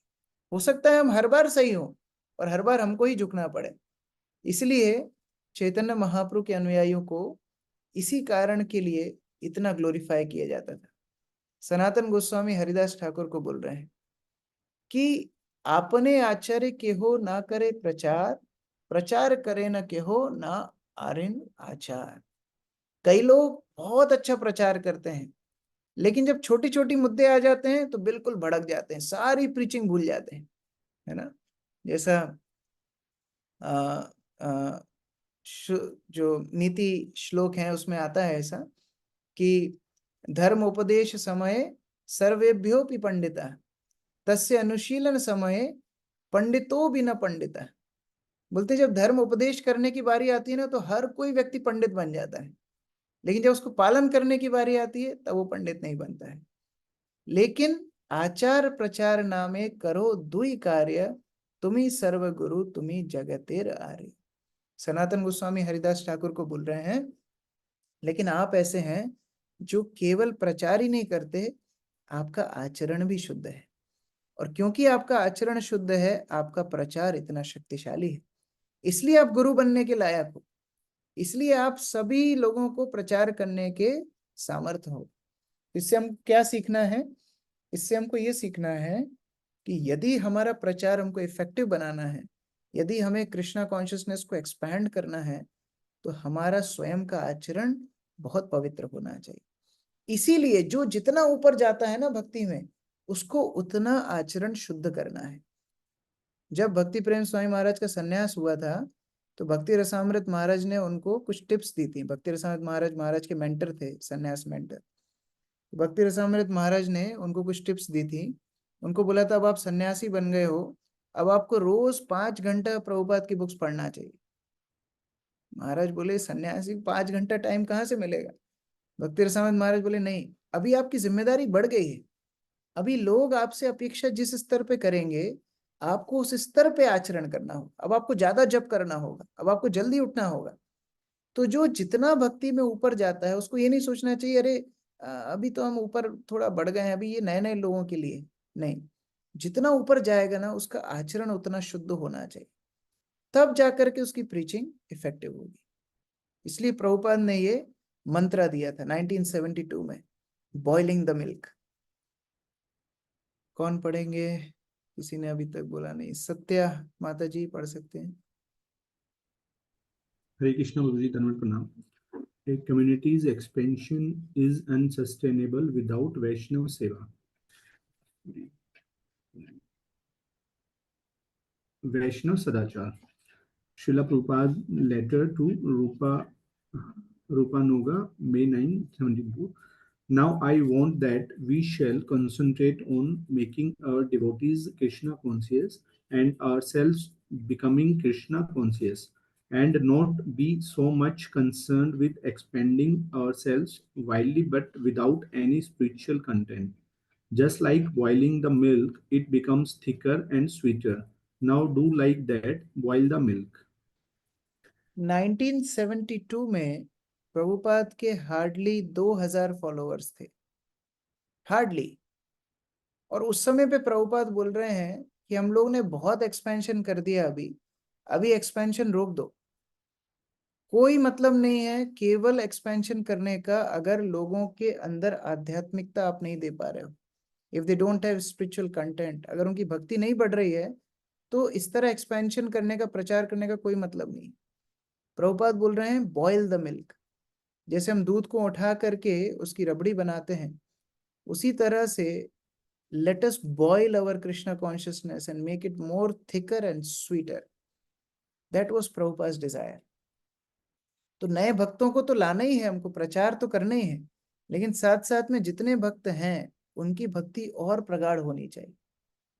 हो सकता है हम हर बार सही हो और हर बार हमको ही झुकना पड़े। इसलिए चैतन्य महाप्रभु के अनुयायियों को इसी कारण के लिए इतना ग्लोरीफाई किया जाता था। सनातन गोस्वामी हरिदास ठाकुर को बोल रहे हैं कि आपने आचार्य के हो ना करे प्रचार, प्रचार करे न केहो ना आरिन आचार। कई लोग बहुत अच्छा प्रचार करते हैं, लेकिन जब छोटी छोटी मुद्दे आ जाते हैं तो बिल्कुल भड़क जाते हैं, सारी प्रीचिंग भूल जाते हैं, है ना। जैसा जो नीति श्लोक है उसमें आता है ऐसा कि धर्म उपदेश समय सर्वेभ्योपि पंडिता तस्य अनुशीलन समय पंडितो भी न पंडिता। बोलते जब धर्म उपदेश करने की बारी आती है ना तो हर कोई व्यक्ति पंडित बन जाता है, लेकिन जब उसको पालन करने की बारी आती है तब वो पंडित नहीं बनता है। लेकिन आचार प्रचार नामे करो दुई कार्य, तुम्ही सर्वगुरु तुम्ही जगतेर आर्य। सनातन गोस्वामी हरिदास ठाकुर को बोल रहे हैं, लेकिन आप ऐसे हैं जो केवल प्रचार ही नहीं करते, आपका आचरण भी शुद्ध है। और क्योंकि आपका आचरण शुद्ध है, आपका प्रचार इतना शक्तिशाली है, इसलिए आप गुरु बनने के लायक हो, इसलिए आप सभी लोगों को प्रचार करने के सामर्थ्य हो। इससे हम क्या सीखना है? इससे हमको ये सीखना है कि यदि हमारा प्रचार हमको इफेक्टिव बनाना है, यदि हमें कृष्णा कॉन्शियसनेस को एक्सपैंड करना है, तो हमारा स्वयं का आचरण बहुत पवित्र होना चाहिए। इसीलिए जो जितना ऊपर जाता है ना भक्ति में, उसको उतना आचरण शुद्ध करना है। जब भक्ति प्रेम स्वामी महाराज का संन्यास हुआ था तो भक्ति रसामृत महाराज ने उनको कुछ टिप्स दी थी। भक्ति रसामृत महाराज के मेंटर थे, संन्यास मेंटर। भक्ति रसामृत महाराज ने उनको कुछ टिप्स दी थी। उनको बोला था अब आप सन्यासी बन गए हो, अब आपको रोज 5 घंटा प्रभुपाद की बुक्स पढ़ना चाहिए। महाराज बोले सन्यासी 5 घंटा टाइम कहाँ से मिलेगा? भक्ति रसामृत महाराज बोले नहीं, अभी आपकी जिम्मेदारी बढ़ गई है, अभी लोग आपसे अपेक्षा जिस स्तर पे करेंगे आपको उस स्तर पे आचरण करना होगा, अब आपको ज्यादा जप करना होगा, अब आपको जल्दी उठना होगा। तो जो जितना भक्ति में ऊपर जाता है उसको ये नहीं सोचना चाहिए अरे अभी तो हम ऊपर थोड़ा बढ़ गए हैं, अभी ये नए नए लोगों के लिए नहीं। जितना ऊपर जाएगा ना उसका आचरण उतना शुद्ध होना चाहिए, तब जाकर के उसकी प्रीचिंग इफेक्टिव होगी। इसलिए प्रभुपाद ने ये मंत्र दिया था 1972 में, बॉइलिंग द मिल्क। कौन पढ़ेंगे? किसी ने अभी तक बोला नहीं। सत्या माता जी पढ़ सकते हैं। हरे कृष्ण गुरु जी, धन्यवाद प्रणाम। A community's expansion is unsustainable without Vaishnav Seva. Vaishnav Sadachar. Srila Prabhupada letter to Rupanuga, May 9, 1972. Now I want that we shall concentrate on making our devotees Krishna conscious and ourselves becoming Krishna conscious, and not be so much concerned with expanding ourselves wildly but without any spiritual content. Just like boiling the milk, it becomes thicker and sweeter. Now do like that, boil the milk. 1972 में प्रभुपाद के hardly 2000 followers थे, hardly. और उस समय पे प्रभुपाद बोल रहे हैं कि हम लोग ने बहुत एक्सपेंशन कर दिया, अभी एक्सपेंशन रोक दो। कोई मतलब नहीं है केवल एक्सपेंशन करने का अगर लोगों के अंदर आध्यात्मिकता आप नहीं दे पा रहे हो, if they don't have spiritual content, अगर उनकी भक्ति नहीं बढ़ रही है तो इस तरह एक्सपेंशन करने का, प्रचार करने का कोई मतलब नहीं। प्रभुपाद बोल रहे हैं बॉयल द मिल्क। जैसे हम दूध को उठा करके उसकी रबड़ी बनाते हैं, उसी तरह से let us boil our Krishna consciousness and make it more thicker and sweeter. That was Prabhupada's desire. तो नए भक्तों को तो लाना ही है, हमको प्रचार तो करना ही है, लेकिन साथ साथ में जितने भक्त हैं उनकी भक्ति और प्रगाढ़ होनी चाहिए।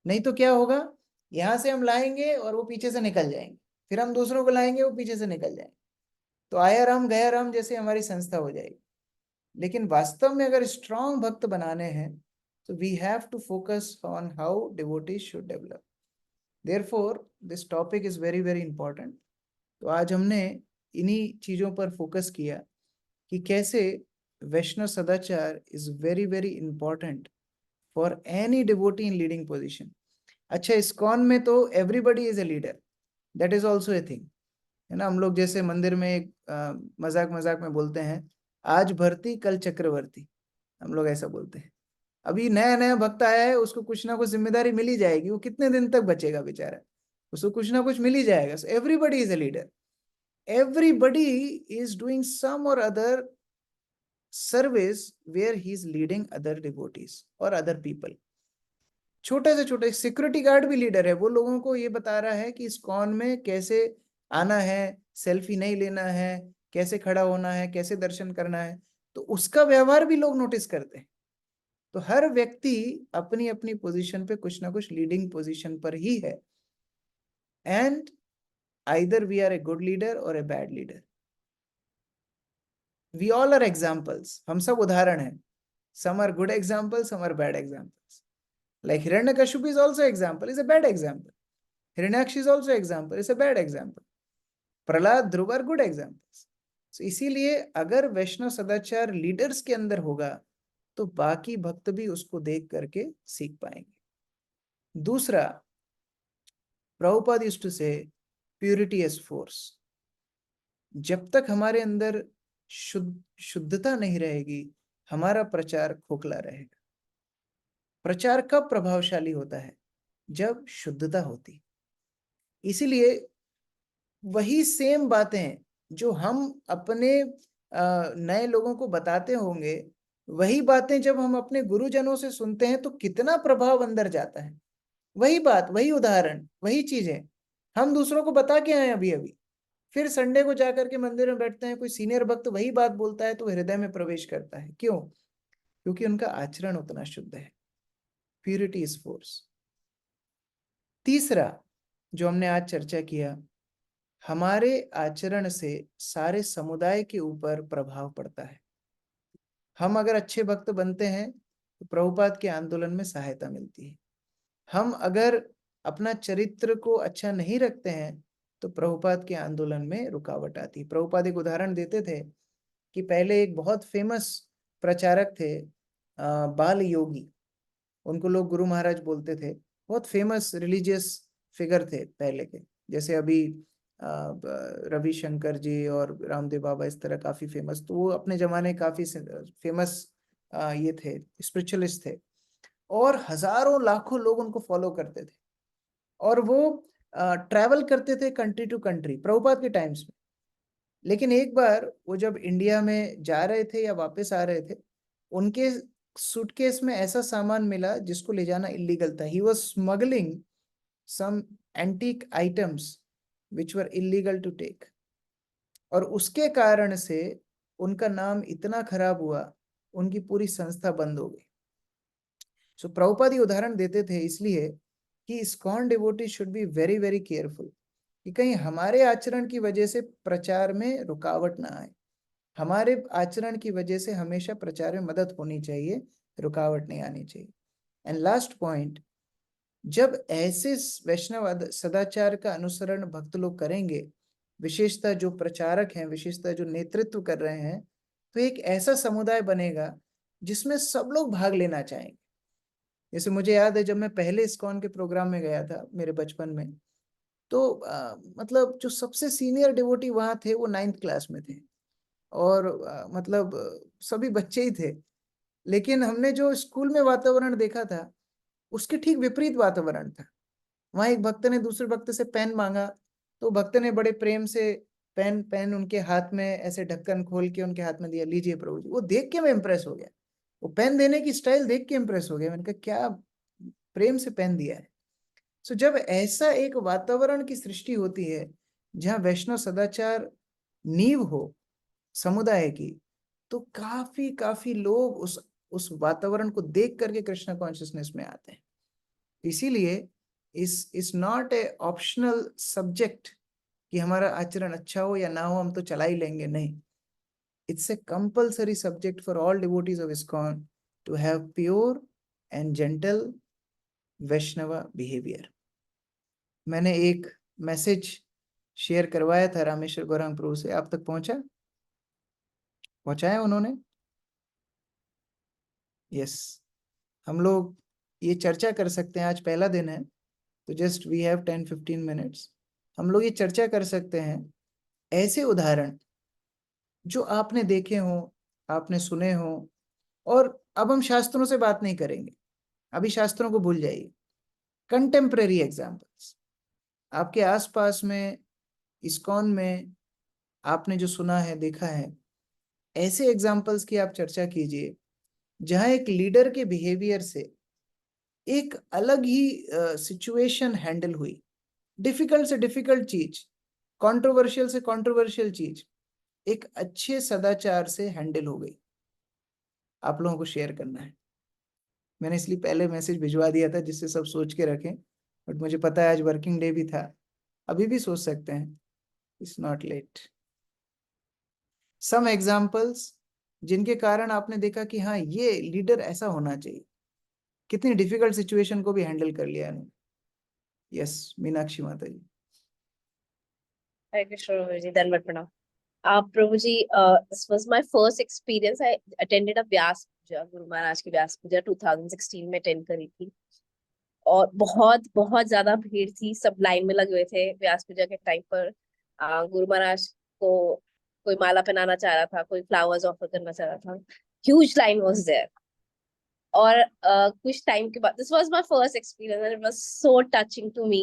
नहीं तो क्या होगा, यहाँ से हम लाएंगे और वो पीछे से निकल जाएंगे, फिर हम दूसरों को लाएंगे वो पीछे से निकल जाएंगे, तो आया राम गया राम जैसे हमारी संस्था हो जाएगी। लेकिन वास्तव में अगर स्ट्रांग भक्त बनाने हैं so we have to focus on how devotees should develop. Therefore this topic is very very important. तो आज हमने इन्हीं चीजों पर फोकस किया कि कैसे वैष्णव सदाचार is very very important for any devotee in leading position. अच्छा, इस्कॉन में तो everybody is a leader, that is also a thing, है ना। हम लोग जैसे मंदिर में एक मजाक मजाक में बोलते हैं आज भर्ती कल चक्रवर्ती, हम लोग ऐसा बोलते हैं। अभी नया नया भक्त आया है, उसको कुछ ना कुछ जिम्मेदारी मिल ही जाएगी, वो कितने दिन तक बचेगा बेचारा, उसको कुछ ना कुछ मिल ही जाएगा. So everybody is a leader. Everybody is doing some or other service where he is leading other devotees or other people. छोटे से छोटे सिक्योरिटी गार्ड भी लीडर है. वो लोगों को ये बता रहा है कि इस्कॉन में कैसे आना है, सेल्फी नहीं लेना है, कैसे खड़ा होना है, कैसे दर्शन करना है. तो उसका व्यवहार भी लोग नोटिस करते हैं. तो हर व्यक्ति अपनी अपनी पोजीशन पे कुछ ना कुछ लीडिंग पोजीशन पर ही है. And either we are a good leader और a bad leader. We all are examples. हम सब उदाहरण हैं. Some are good examples, some are bad examples. Like Hiranyakashipu is also example, is a bad example. Hiranyakshi is also example, is a bad example. Prahlad, Dhruv are good examples. So इसीलिए अगर वैष्णव सदाचार leaders के अंदर होगा तो बाकी भक्त भी उसको देख करके सीख पाएंगे. दूसरा, Prabhupada used to say purity as force. जब तक हमारे अंदर शुद्धता नहीं रहेगी, हमारा प्रचार खोखला रहेगा. प्रचार कब प्रभावशाली होता है? जब शुद्धता होती. इसीलिए वही सेम बातें जो हम अपने नए लोगों को बताते होंगे, वही बातें जब हम अपने गुरुजनों से सुनते हैं तो कितना प्रभाव अंदर जाता है. वही बात, वही उदाहरण, वही चीजें हम दूसरों को बता के आए अभी अभी. फिर संडे को जाकर के मंदिर में बैठते हैं, कोई सीनियर भक्त वही बात बोलता है तो हृदय में प्रवेश करता है. क्यों? क्योंकि उनका आचरण उतना शुद्ध है. Purity is force. तीसरा जो हमने आज चर्चा किया, हमारे आचरण से सारे समुदाय के ऊपर प्रभाव पड़ता है. हम अगर अच्छे भक्त बनते हैं तो प्रभुपाद के आंदोलन में सहायता मिलती है. हम अगर अपना चरित्र को अच्छा नहीं रखते हैं तो प्रभुपाद के आंदोलन में रुकावट आती है. प्रभुपाद एक उदाहरण देते थे कि पहले एक बहुत फेमस प्रचारक थे, बाल योगी. उनको लोग गुरु महाराज बोलते थे. बहुत फेमस रिलीजियस फिगर थे पहले के. जैसे अभी रविशंकर जी और रामदेव बाबा इस तरह काफी फेमस. तो वो अपने जमाने काफी फेमस ये थे, स्पिरिचुअलिस्ट थे. और हजारों लाखों लोग उनको फॉलो करते थे. और वो ट्रैवल करते थे कंट्री टू कंट्री प्रभुपाद के टाइम्स में. लेकिन एक बार वो जब इंडिया में जा रहे थे या वापस आ रहे थे, उनके सूटकेस में ऐसा सामान मिला जिसको ले जाना इलीगल था. He was smuggling some antique items which were illegal to take. और उसके कारण से उनका नाम इतना खराब हुआ, उनकी पूरी संस्था बंद हो गई. सो प्रभुपाद ये उदाहरण देते थे इसलिए कि ISKCON devotee should be very very careful कि कहीं हमारे आचरण की वजह से प्रचार में रुकावट ना आए. हमारे आचरण की वजह से हमेशा प्रचार में मदद होनी चाहिए, रुकावट नहीं आनी चाहिए. एंड लास्ट पॉइंट, जब ऐसे वैष्णव सदाचार का अनुसरण भक्त लोग करेंगे, विशेषता जो प्रचारक हैं, विशेषता जो नेतृत्व कर रहे हैं, तो एक ऐसा समुदाय बनेगा जिसमें सब लोग भाग लेना चाहेंगे. जैसे मुझे याद है जब मैं पहले इस्कॉन के प्रोग्राम में गया था मेरे बचपन में, तो मतलब जो सबसे सीनियर डिवोटी वहां थे वो 9th क्लास में थे. और मतलब सभी बच्चे ही थे. लेकिन हमने जो स्कूल में वातावरण देखा था उसके ठीक विपरीत वातावरण था. वहां एक भक्त ने दूसरे भक्त से पेन मांगा तो भक्त ने बड़े प्रेम से पेन उनके हाथ में ऐसे ढक्कन खोल के उनके हाथ में दिया, लीजिए प्रभु जी. वो देख के मैं इम्प्रेस हो गया. वो पेन देने की स्टाइल देख के इम्प्रेस हो गया. मैंने कहा क्या प्रेम से पेन दिया है. सो जब ऐसा एक वातावरण की सृष्टि होती है जहाँ वैष्णव सदाचार नींव हो समुदाय की, तो काफी काफी लोग उस वातावरण को देख करके कृष्ण कॉन्शियसनेस में आते हैं. इसीलिए इस नॉट ए ऑप्शनल सब्जेक्ट कि हमारा आचरण अच्छा हो या ना हो हम तो चला ही लेंगे. नहीं, it's a compulsory subject for all devotees of ISKCON to have pure and gentle Vaishnava behaviour. मैंने एक मैसेज शेयर करवाया था रामेश्वर गौरांग प्रभु से, आप तक पहुंचाया उन्होंने? यस. हम लोग ये चर्चा कर सकते हैं. आज पहला दिन है तो जस्ट वी हैव 10-15 मिनट्स. हम लोग ये चर्चा कर सकते हैं ऐसे उदाहरण जो आपने देखे हो, आपने सुने हो. और अब हम शास्त्रों से बात नहीं करेंगे, अभी शास्त्रों को भूल जाइए. Contemporary examples. आपके आसपास में, इस्कॉन में आपने जो सुना है, देखा है, ऐसे एग्जाम्पल्स की आप चर्चा कीजिए जहां एक लीडर के बिहेवियर से एक अलग ही सिचुएशन हैंडल हुई, डिफिकल्ट से डिफिकल्ट चीज, कंट्रोवर्शियल से कंट्रोवर्शियल चीज एक अच्छे सदाचार से हैंडल हो गई। आप लोगों को शेयर करना है। मैंने इसलिए पहले मैसेज भिजवा दिया था जिससे सब सोच के रखें, बट मुझे पता है आज वर्किंग डे भी था, अभी भी सोच सकते हैं, it's not late. Some examples जिनके कारण आपने देखा कि हाँ ये लीडर ऐसा होना चाहिए, कितनी डिफिकल्ट सिचुएशन को भी हैंडल कर लिया इन्होंने। यस, मीनाक्षी माता जी। हरे कृष्ण प्रभु जी, धन्यवाद प्रणाम। प्रभु जी, this was my first experience. I attended a व्यास पूजा, गुरु महाराज की व्यास पूजा 2016 में अटेंड करी थी, और बहुत बहुत ज्यादा भीड़ थी, सब लाइन में लगे हुए थे व्यास पूजा के टाइम पर। गुरु महाराज को कोई माला पहनाना चाह रहा था, कोई फ्लावर्स ऑफर करना चाह रहा था, ह्यूज लाइन वाज देयर। और कुछ टाइम के बाद, this was my first experience and it was so touching to me.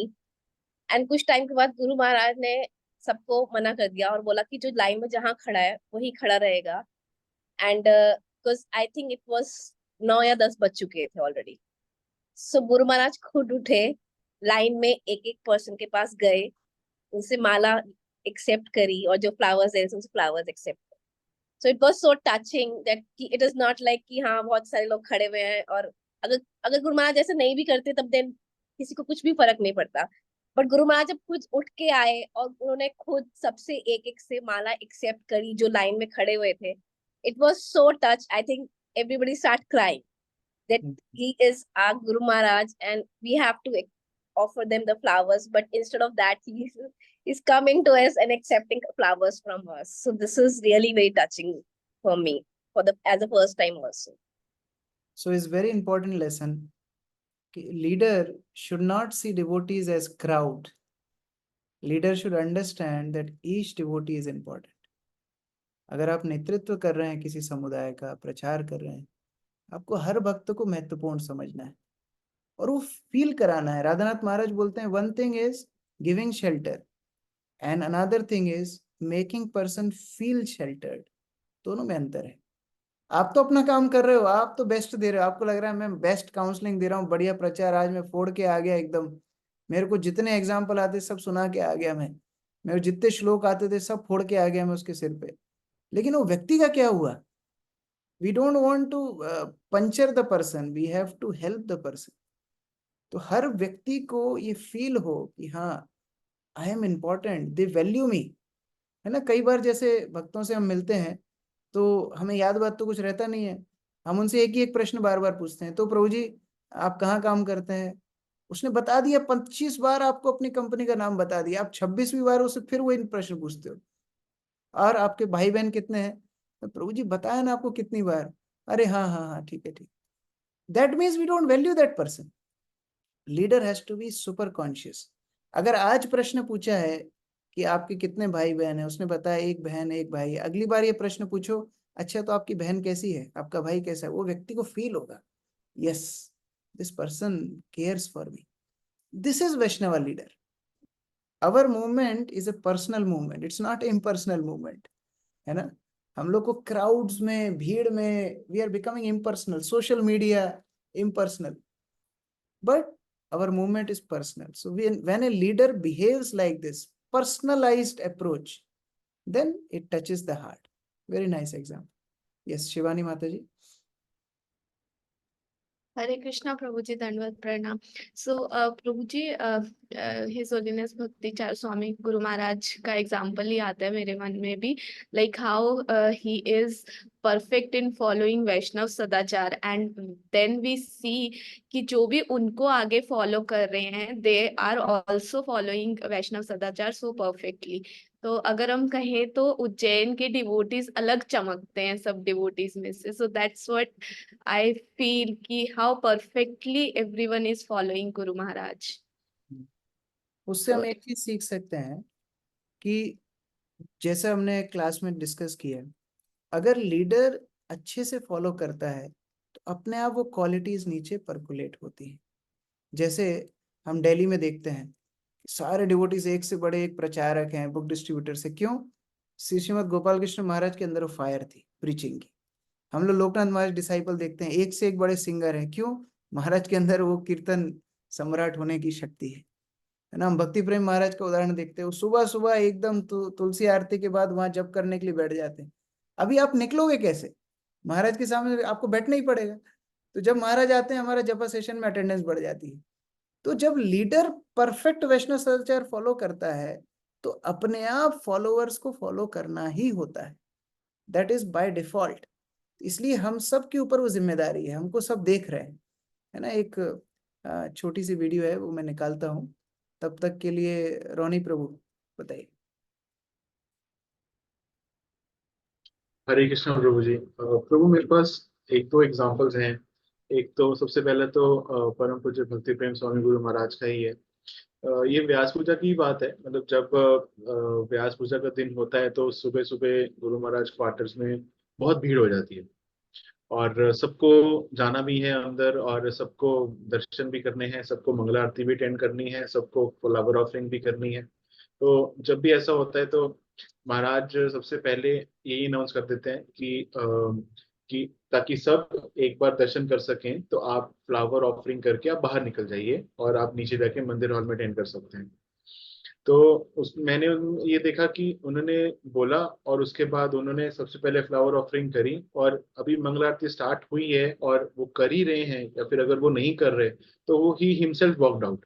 And कुछ टाइम के बाद गुरु महाराज ने सबको मना कर दिया और बोला कि जो लाइन में जहाँ खड़ा है वही खड़ा रहेगा। And because I think it was 9 या 10 बज चुके थे ऑलरेडी। सो गुरु महाराज खुद उठे, लाइन में एक एक पर्सन के पास गए, उनसे माला एक्सेप्ट करी और जो फ्लावर्स है उनसे flowers accept. So it was so touching that कि इट इज नॉट लाइक कि हाँ बहुत सारे लोग खड़े हुए हैं, और अगर अगर गुरु महाराज ऐसे नहीं भी करते तब देन किसी को कुछ भी फर्क नहीं पड़ता। बट गुरु महाराज जब खुद उठ के आए और उन्होंने खुद सबसे एक एक से माला एक्सेप्ट करी जो लाइन में खड़े हुए थे, it was so touch. I think everybody start crying that he is our Guru Maharaj and we have to offer them the flowers, but instead of that he is coming to us and accepting flowers from us. So this is really very touching for me, for the as a first time also. So it's very important lesson. Leader should not see devotees as crowd. Leader should understand that each devotee is important. अगर आप नेतृत्व कर रहे हैं किसी समुदाय का, प्रचार कर रहे हैं, आपको हर भक्त को महत्वपूर्ण समझना है और वो फील कराना है। राधानाथ महाराज बोलते हैं, one thing is giving shelter and another thing is making person feel sheltered. दोनों में अंतर है। आप तो अपना काम कर रहे हो, आप तो बेस्ट दे रहे हो, आपको लग रहा है मैं बेस्ट काउंसलिंग दे रहा हूँ, बढ़िया प्रचार, आज मैं फोड़ के आ गया एकदम, मेरे को जितने एग्जाम्पल आते सब सुना के आ गया, मैं मेरे जितने श्लोक आते थे सब फोड़ के आ गया मैं उसके सिर पे। लेकिन वो व्यक्ति का क्या हुआ? We don't want to puncture the person, we have to help the person. तो हर व्यक्ति को ये फील हो कि हाँ I am important, they value me, है ना। कई बार जैसे भक्तों से हम मिलते हैं तो हमें याद बात तो कुछ रहता नहीं है, हम उनसे एक ही एक प्रश्न बार बार पूछते हैं, तो प्रभु जी आप कहाँ काम करते हैं? उसने बता दिया, 25 बार आपको अपनी कंपनी का नाम बता दिया, आप 26वीं बार उससे फिर वो इन प्रश्न पूछते हो। और आपके भाई बहन कितने हैं? तो प्रभु जी बताया ना आपको कितनी बार, अरे हाँ हाँ हाँ ठीक है ठीक। That means we don't value that person. Leader has to be super conscious. अगर आज प्रश्न पूछा है कि आपके कितने भाई बहन है, उसने बताया एक बहन एक भाई है, अगली बार ये प्रश्न पूछो, अच्छा तो आपकी बहन कैसी है, आपका भाई कैसा है, वो व्यक्ति को फील होगा, yes this person cares for me. This is Vaishnava leader. Our movement is a personal movement, it's not impersonal movement, है ना। हम लोग को क्राउड्स में, भीड़ में, we are becoming impersonal, social media impersonal, but our movement is personal. So when a leader behaves like this, personalized approach, then it touches the heart. Very nice example. Yes, Shivani Mataji. Hare Krishna Prabhu ji, दंडवत प्रणाम। सो प्रभु जी, his holiness भक्तिचार स्वामी गुरु महाराज का example ही आता है मेरे मन में भी, like how he is perfect in following Vaishnav sadachar, and then we सी कि जो भी उनको आगे फॉलो कर रहे हैं, they are also following Vaishnav sadachar so perfectly. तो अगर हम कहें तो उज्जैन के डिवोटीज अलग चमकते हैं सब डिवोटीज में से। So that's what I feel कि how perfectly everyone is following Guru Maharaj. उससे हम एक चीज सीख सकते हैं कि जैसे हमने क्लास में डिस्कस किया, अगर लीडर अच्छे से फॉलो करता है तो अपने आप वो क्वालिटीज नीचे परकुलेट होती हैं। जैसे हम दिल्ली में देखते हैं सारे डिवोटीज एक से बड़े एक प्रचारक हैं, बुक डिस्ट्रीब्यूटर से। क्यों? श्रीमद गोपाल कृष्ण महाराज के अंदर वो फायर थी प्रीचिंग की। हम लोग लोकनाथ महाराज डिसाइपल देखते हैं, एक से एक बड़े सिंगर हैं। क्यों? महाराज के अंदर वो कीर्तन सम्राट होने की शक्ति है ना। हम भक्ति प्रेम महाराज का उदाहरण देखते हैं, वो सुबह सुबह एकदम तुलसी आरती के बाद वहां जप करने के लिए बैठ जाते हैं। अभी आप निकलोगे कैसे? महाराज के सामने आपको बैठना ही पड़ेगा। तो जब महाराज आते हैं हमारा जपा सेशन में अटेंडेंस बढ़ जाती है। तो जब लीडर परफेक्ट वैष्णव सदाचार फॉलो करता है तो अपने आप फॉलोअर्स को फॉलो करना ही होता है, दैट इज बाय डिफॉल्ट। इसलिए हम सब के ऊपर वो जिम्मेदारी है, हमको सब देख रहे हैं, है ना। एक छोटी सी वीडियो है, वो मैं निकालता हूँ। तब तक के लिए रोनी प्रभु बताइए। हरे कृष्ण प्रभु जी। प्रभु मेरे पास एक दो एग्जांपल्स हैं। एक तो सबसे पहले तो परम पूज्य भक्ति प्रेम स्वामी गुरु महाराज का ही है। ये व्यास पूजा की बात है। मतलब जब व्यास पूजा का दिन होता है तो सुबह सुबह गुरु महाराज क्वार्टर्स में बहुत भीड़ हो जाती है और सबको जाना भी है अंदर और सबको दर्शन भी करने हैं, सबको मंगला आरती भी अटेंड करनी है, सबको फ्लावर ऑफरिंग भी करनी है। तो जब भी ऐसा होता है तो महाराज सबसे पहले यही अनाउंस कर देते हैं कि ताकि सब एक बार दर्शन कर सकें तो आप फ्लावर ऑफरिंग करके आप बाहर निकल जाइए और आप नीचे जाके मंदिर हॉल में अटेंड कर सकते हैं। तो मैंने ये देखा कि उन्होंने बोला और उसके बाद उन्होंने सबसे पहले फ्लावर ऑफरिंग करी और अभी मंगला आरती स्टार्ट हुई है और वो कर ही रहे हैं या फिर अगर वो नहीं कर रहे तो वो he himself walked out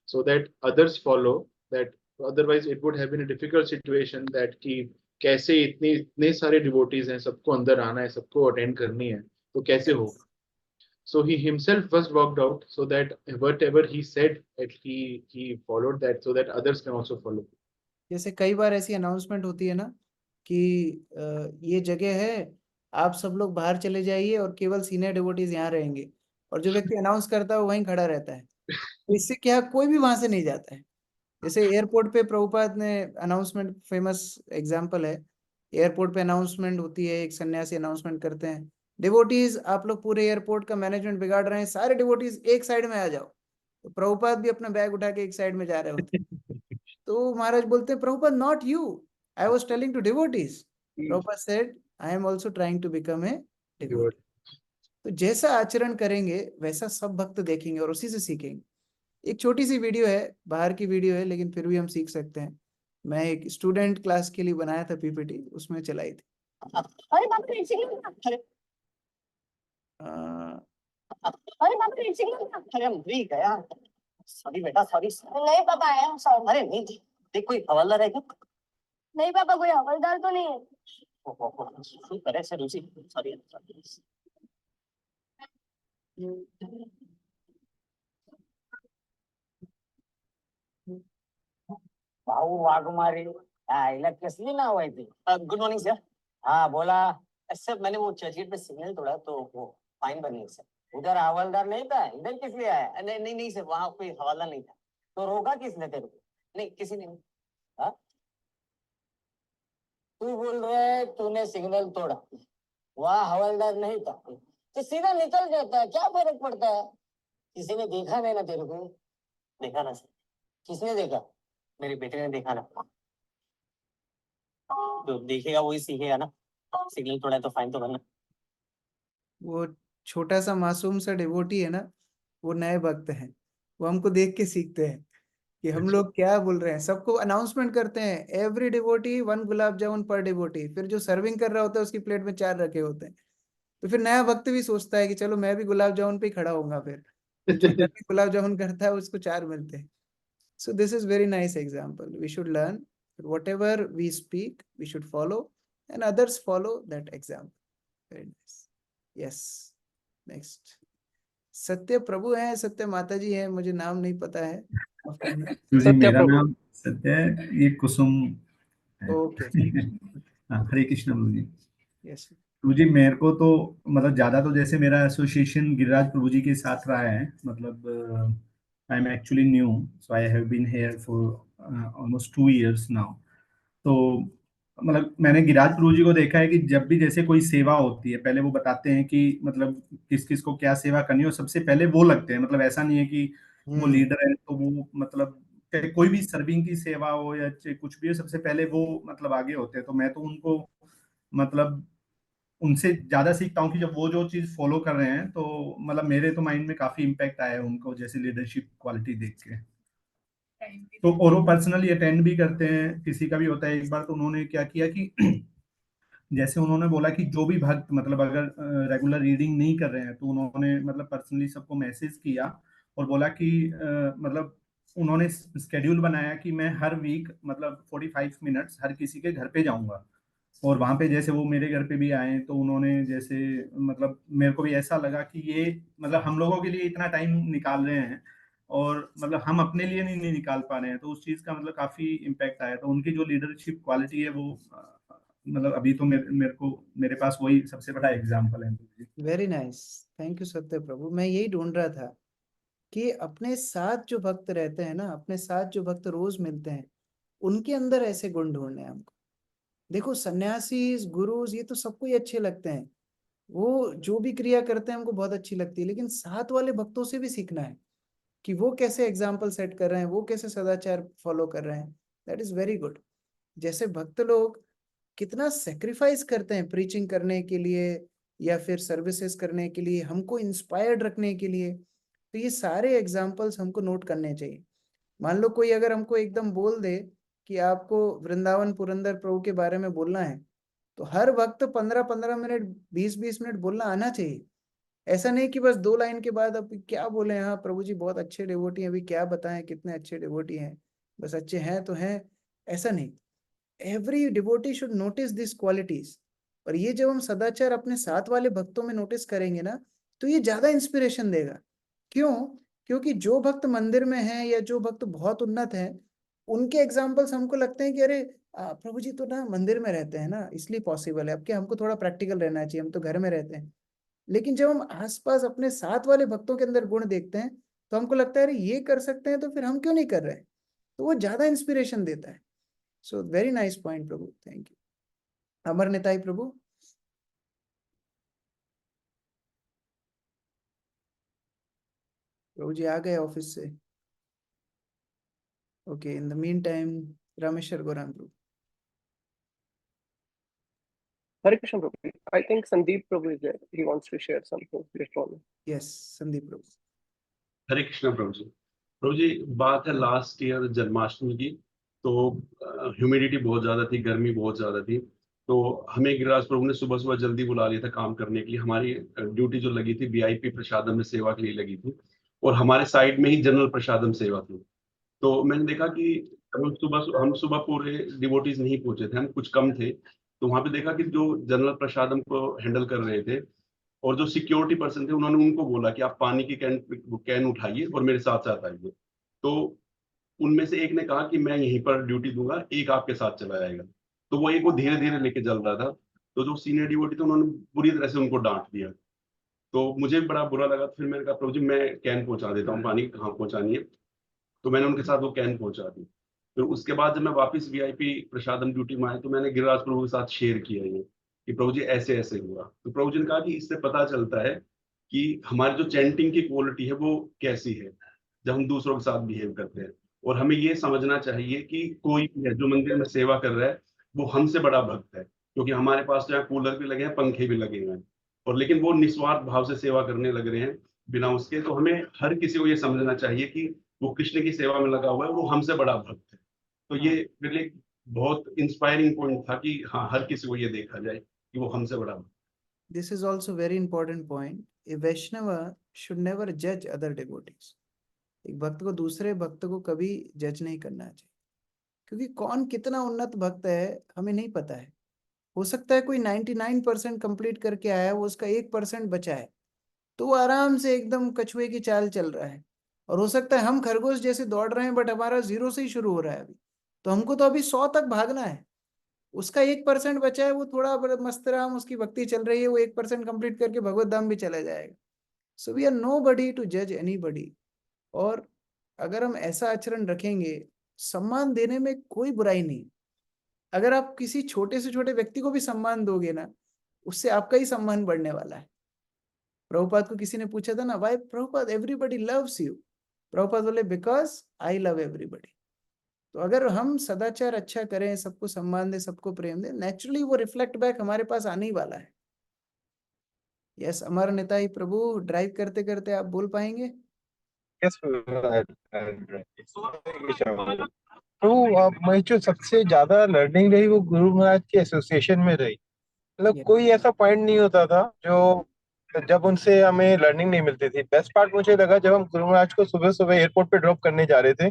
so that others follow that, otherwise it would have been a difficult situation that कि कैसे इतने इतने सारे डिवोटीज हैं, सबको अंदर आना है, सबको अटेंड करनी है, तो कैसे होगा। so he himself first walked out so that whatever he said that he followed that so that others can also follow। जैसे कई बार ऐसी अनाउंसमेंट होती है ना कि ये जगह है, आप सब लोग बाहर चले जाइए और केवल सीनियर डिवोटीज यहाँ रहेंगे, और जो व्यक्ति अनाउंस करता है वो वहीं खड़ा रहता है। तो इससे क्या, कोई भी वहां से नहीं जाता है। जैसे एयरपोर्ट पे प्रभुपाद ने अनाउंसमेंट, फेमस एग्जांपल है, एयरपोर्ट पे अनाउंसमेंट होती है, एक सन्यासी अनाउंसमेंट करते हैं, डिवोटीज आप लोग पूरे एयरपोर्ट का मैनेजमेंट बिगाड़ रहे हैं, सारे डिवोटीज एक साइड में आ जाओ। तो प्रभुपाद भी अपना बैग उठा के एक साइड में जा रहे होते हैं। तो महाराज बोलते हैं, Prabhupada not you, I was telling to devotees. Prabhupada said, I am also trying to become a devotee. तो जैसा आचरण करेंगे वैसा सब भक्त देखेंगे और उसी से सीखेंगे। एक छोटी सी वीडियो है, बाहर की वीडियो है, लेकिन फिर भी हम सीख सकते हैं। मैं एक स्टूडेंट क्लास के लिए बनाया था पीपीटी, उसमें चलाई थी। अरे बाप रे, अरे अरे बाप रे, अरे भूल गया, सॉरी बेटा, सॉरी। नहीं पापा, आई एम सॉरी। अरे नहीं, देख कोई हवलदार है क्या? नहीं पापा, कोई हवलदार तो नहीं है। ओहो, करे से रुचि, सॉरी। भाऊ वाघमारे, आईला कसली नाव आहे ती? Good morning sir. हाँ बोला सर, मैंने वो चर्चगेट पे सिग्नल तोड़ा तो वो फाइन भरने सर। उधर हवलदार नहीं था, इधर किस लिए आया? नहीं नहीं नहीं सर, वहाँ कोई हवलदार नहीं था। तो रोका किसने तेरे को? नहीं किसी ने। हाँ तू बोल रहा है तूने सिग्नल तोड़ा, वहाँ हवलदार नहीं था, तो सीधा निकल जाता है, क्या फर्क पड़ता है? किसी ने देखा नहीं ना तेरे को? देखा ना सर। किसने देखा? मेरे बेटे ने देखा ना। तो देखेगा वही सीखेगा ना, सिग्नल तोड़ा है तो फाइन तो भरना। वो छोटा सा मासूम सा डिवोटी है ना, वो नए भक्त हैं, वो हमको देख के सीखते हैं कि हम लोग क्या बोल रहे हैं। सबको अनाउंसमेंट करते हैं, एवरी डिवोटी 1 गुलाब जामुन पर डिवोटी, फिर जो सर्विंग कर रहा होता है उसकी प्लेट में 4 रखे होते हैं। तो फिर नया भक्त भी सोचता है कि चलो मैं भी गुलाब जामुन पे ही खड़ा होऊंगा, फिर जो भी गुलाब जामुन करता है उसको 4 मिलते हैं। So this is very nice example. We should learn whatever we speak, we should follow, and others follow that example. Very nice. Yes. Next. सत्य प्रभु है, सत्य माता जी है, मुझे नाम नहीं पता है। जी मेरा नाम सत्य है, ये कुसुम है। ओके। हरे कृष्ण प्रभु जी। यस प्रभु जी, मेरे को तो मतलब ज्यादा तो जैसे मेरा एसोसिएशन गिरिराज प्रभु जी के साथ रहा है, मतलब I am actually new, so I have been here for almost 2 years now. तो मतलब मैंने गिरिराज प्रभु जी को देखा है कि जब भी जैसे कोई सेवा होती है, पहले वो बताते हैं कि मतलब किस किस को क्या सेवा करनी है, और सबसे पहले वो लगते हैं। मतलब ऐसा नहीं है कि वो लीडर है तो वो मतलब चाहे कोई भी सर्विंग की सेवा हो या चाहे कुछ भी हो, सबसे पहले वो मतलब आगे होते हैं। तो मैं तो उनको मतलब उनसे ज्यादा सीखता हूँ कि जब वो जो चीज फॉलो कर रहे हैं, तो मतलब मेरे तो माइंड में काफी इम्पैक्ट आया है उनको जैसे लीडरशिप क्वालिटी देख के। तो और वो पर्सनली अटेंड भी करते हैं, किसी का भी होता है। एक बार तो उन्होंने क्या किया कि जैसे उन्होंने बोला कि जो भी भक्त मतलब अगर रेगुलर रीडिंग नहीं कर रहे हैं, तो उन्होंने मतलब पर्सनली सबको मैसेज किया और बोला कि मतलब उन्होंने स्केड्यूल बनाया कि मैं हर वीक मतलब 45 मिनट्स हर किसी के घर पे जाऊंगा। और वहां पे जैसे वो मेरे घर पे भी आए, तो उन्होंने जैसे मतलब मेरे को भी ऐसा लगा कि ये मतलब हम लोगों के लिए इतना टाइम निकाल रहे हैं और मतलब हम अपने लिए नहीं निकाल पा रहे हैं। तो उस चीज का मतलब काफी इम्पैक्ट आया। तो उनकी जो लीडरशिप क्वालिटी है वो मतलब अभी तो मेरे पास वही सबसे बड़ा एग्जाम्पल है। वेरी नाइस, थैंक यू सत्य प्रभु। मैं यही ढूंढ रहा था कि अपने साथ जो भक्त रहते हैं ना, अपने साथ जो भक्त रोज मिलते हैं, उनके अंदर ऐसे गुण ढूंढने हैं हमको। देखो सन्यासी गुरुज ये तो सबको ही अच्छे लगते हैं, वो जो भी क्रिया करते हैं हमको बहुत अच्छी लगती है, लेकिन साथ वाले भक्तों से भी सीखना है कि वो कैसे एग्जाम्पल सेट कर रहे हैं, वो कैसे सदाचार फॉलो कर रहे हैं। That is very good. जैसे भक्त लोग कितना सेक्रीफाइस करते हैं प्रीचिंग करने के लिए या फिर सर्विसेज करने के लिए, हमको इंस्पायर्ड रखने के लिए। तो ये सारे एग्जाम्पल्स हमको नोट करने चाहिए। मान लो कोई अगर हमको एकदम बोल दे कि आपको वृंदावन पुरंदर प्रभु के बारे में बोलना है, तो हर वक्त 15-15 मिनट 20-20 मिनट बोलना आना चाहिए। ऐसा नहीं कि बस 2 लाइन के बाद अब क्या बोले, हाँ प्रभु जी बहुत अच्छे डिवोटी हैं, अभी क्या बताएं कितने अच्छे डिवोटी हैं, बस अच्छे हैं तो हैं, ऐसा नहीं। Every devotee should notice this qualities. और ये जब हम सदाचार अपने साथ वाले भक्तों में नोटिस करेंगे ना, तो ये ज्यादा इंस्पिरेशन देगा। क्यों? क्योंकि जो भक्त मंदिर में हैं या जो भक्त बहुत उन्नत हैं, उनके एग्जाम्पल्स हमको लगते हैं कि अरे प्रभु जी तो ना मंदिर में रहते हैं ना, इसलिए पॉसिबल है। अब क्या हमको थोड़ा प्रैक्टिकल रहना चाहिए, हम तो घर में रहते हैं। लेकिन जब हम आसपास अपने साथ वाले भक्तों के अंदर गुण देखते हैं, तो हमको लगता है अरे ये कर सकते हैं तो फिर हम क्यों नहीं कर रहे हैं। तो वो ज्यादा इंस्पिरेशन देता है। So very nice point Prabhu, thank you. Amar Nitai Prabhu. Prabhu ji आ गए ऑफिस से? Okay, in the meantime Rameshwar Gaurang Prabhu. Hare Krishna Prabhu. I think Sandeep Prabhu is there. He wants to share something later on. Yes, Sandeep Prabhu. Hare Krishna Prabhu ji. Prabhu ji बात है लास्ट ईयर जन्माष्टमी की, तो humidity बहुत ज्यादा थी, गर्मी बहुत ज्यादा थी। तो हमें गिरिराज प्रभु ने सुबह सुबह जल्दी बुला लिया था काम करने के लिए। हमारी ड्यूटी जो लगी थी वीआईपी प्रसादम में सेवा के लिए लगी थी, और हमारे साइड में ही जनरल प्रसादम सेवा थी। तो मैंने देखा कि हम सुबह पूरे डिवोटीज नहीं पहुंचे थे, हम कुछ कम थे। तो वहां पे देखा कि जो जनरल प्रसादम को हैंडल कर रहे थे और जो सिक्योरिटी पर्सन थे, उन्होंने उनको बोला कि आप पानी की कैन उठाइए और मेरे साथ साथ आइए। तो उनमें से एक ने कहा कि मैं यहीं पर ड्यूटी दूंगा, एक आपके साथ चला जाएगा। तो वो एक वो धीरे धीरे लेके चल रहा था। तो जो सीनियर डिवोटी थे उन्होंने बुरी तरह से उनको डांट दिया। तो मुझे भी बड़ा बुरा लगा। फिर मैंने कहा प्रभु जी मैं कैन पहुंचा देता हूँ, पानी कहाँ पहुंचानी है। तो मैंने उनके साथ वो कैन पहुंचा दी। फिर उसके बाद जब मैं वापस वीआईपी प्रसादम ड्यूटी में आया, तो मैंने गिरिराज प्रभु के साथ शेयर किया ये कि प्रभु जी ऐसे ऐसे हुआ। तो प्रभु जी ने कहा कि इससे पता चलता है कि हमारी जो चैंटिंग की क्वालिटी है वो कैसी है जब हम दूसरों के साथ बिहेव करते हैं। और हमें ये समझना चाहिए कि कोई भी है जो मंदिर में सेवा कर रहा है वो हमसे बड़ा भक्त है, क्योंकि हमारे पास जो है कूलर भी लगे हैं, पंखे भी लगे हुए हैं, और लेकिन वो निस्वार्थ भाव से सेवा करने लग रहे हैं बिना उसके। तो हमें हर किसी को ये समझना चाहिए कि वो कृष्ण की सेवा में लगा हुआ है, वो हमसे बड़ा भक्त है। तो ये मेरे लिए बहुत इंस्पायरिंग पॉइंट था कि हाँ हर किसी को ये देखा जाए कि वो हमसे बड़ा भक्त। This is also very important point. A Vaishnava should never judge other devotees. एक भक्त को दूसरे भक्त को कभी जज नहीं करना चाहिए, क्योंकि कौन कितना उन्नत भक्त है हमें नहीं पता है। हो सकता है कोई 99% कंप्लीट करके आया है, वो उसका 1% बचा है, तो वो आराम से एकदम कछुए की चाल चल रहा है। और हो सकता है हम खरगोश जैसे दौड़ रहे हैं, बट हमारा 0 से ही शुरू हो रहा है अभी, तो हमको तो अभी 100 तक भागना है। उसका 1% बचा है, वो थोड़ा मस्तराम उसकी भक्ति चल रही है, वो 1% कंप्लीट करके भगवत धाम भी चला जाएगा। So we are nobody to जज एनी बडी। और अगर हम ऐसा आचरण रखेंगे, सम्मान देने में कोई बुराई नहीं। अगर आप किसी छोटे से छोटे व्यक्ति को भी सम्मान दोगे ना, उससे आपका ही सम्मान बढ़ने वाला है। प्रभुपाद को किसी ने पूछा था ना, why Prabhupada everybody loves you? Prabhupada बोले बिकॉज आई लव एवरीबडी। तो अगर हम सदाचार अच्छा करें, सबको सम्मान दें, सबको प्रेम दें, नेचुरली वो रिफ्लेक्ट बैक हमारे पास आने ही वाला है। यस, अमर नेताई प्रभु, ड्राइव करते करते आप बोल पाएंगे? यस तो मैं जो सबसे ज्यादा लर्निंग रही वो गुरु महाराज के एसोसिएशन में रही। मतलब कोई ऐसा पॉइंट नहीं होता था जो जब उनसे हमें लर्निंग नहीं मिलती थी। बेस्ट पार्ट मुझे लगा जब हम गुरु महाराज को सुबह सुबह एयरपोर्ट पे ड्रॉप करने जा रहे थे,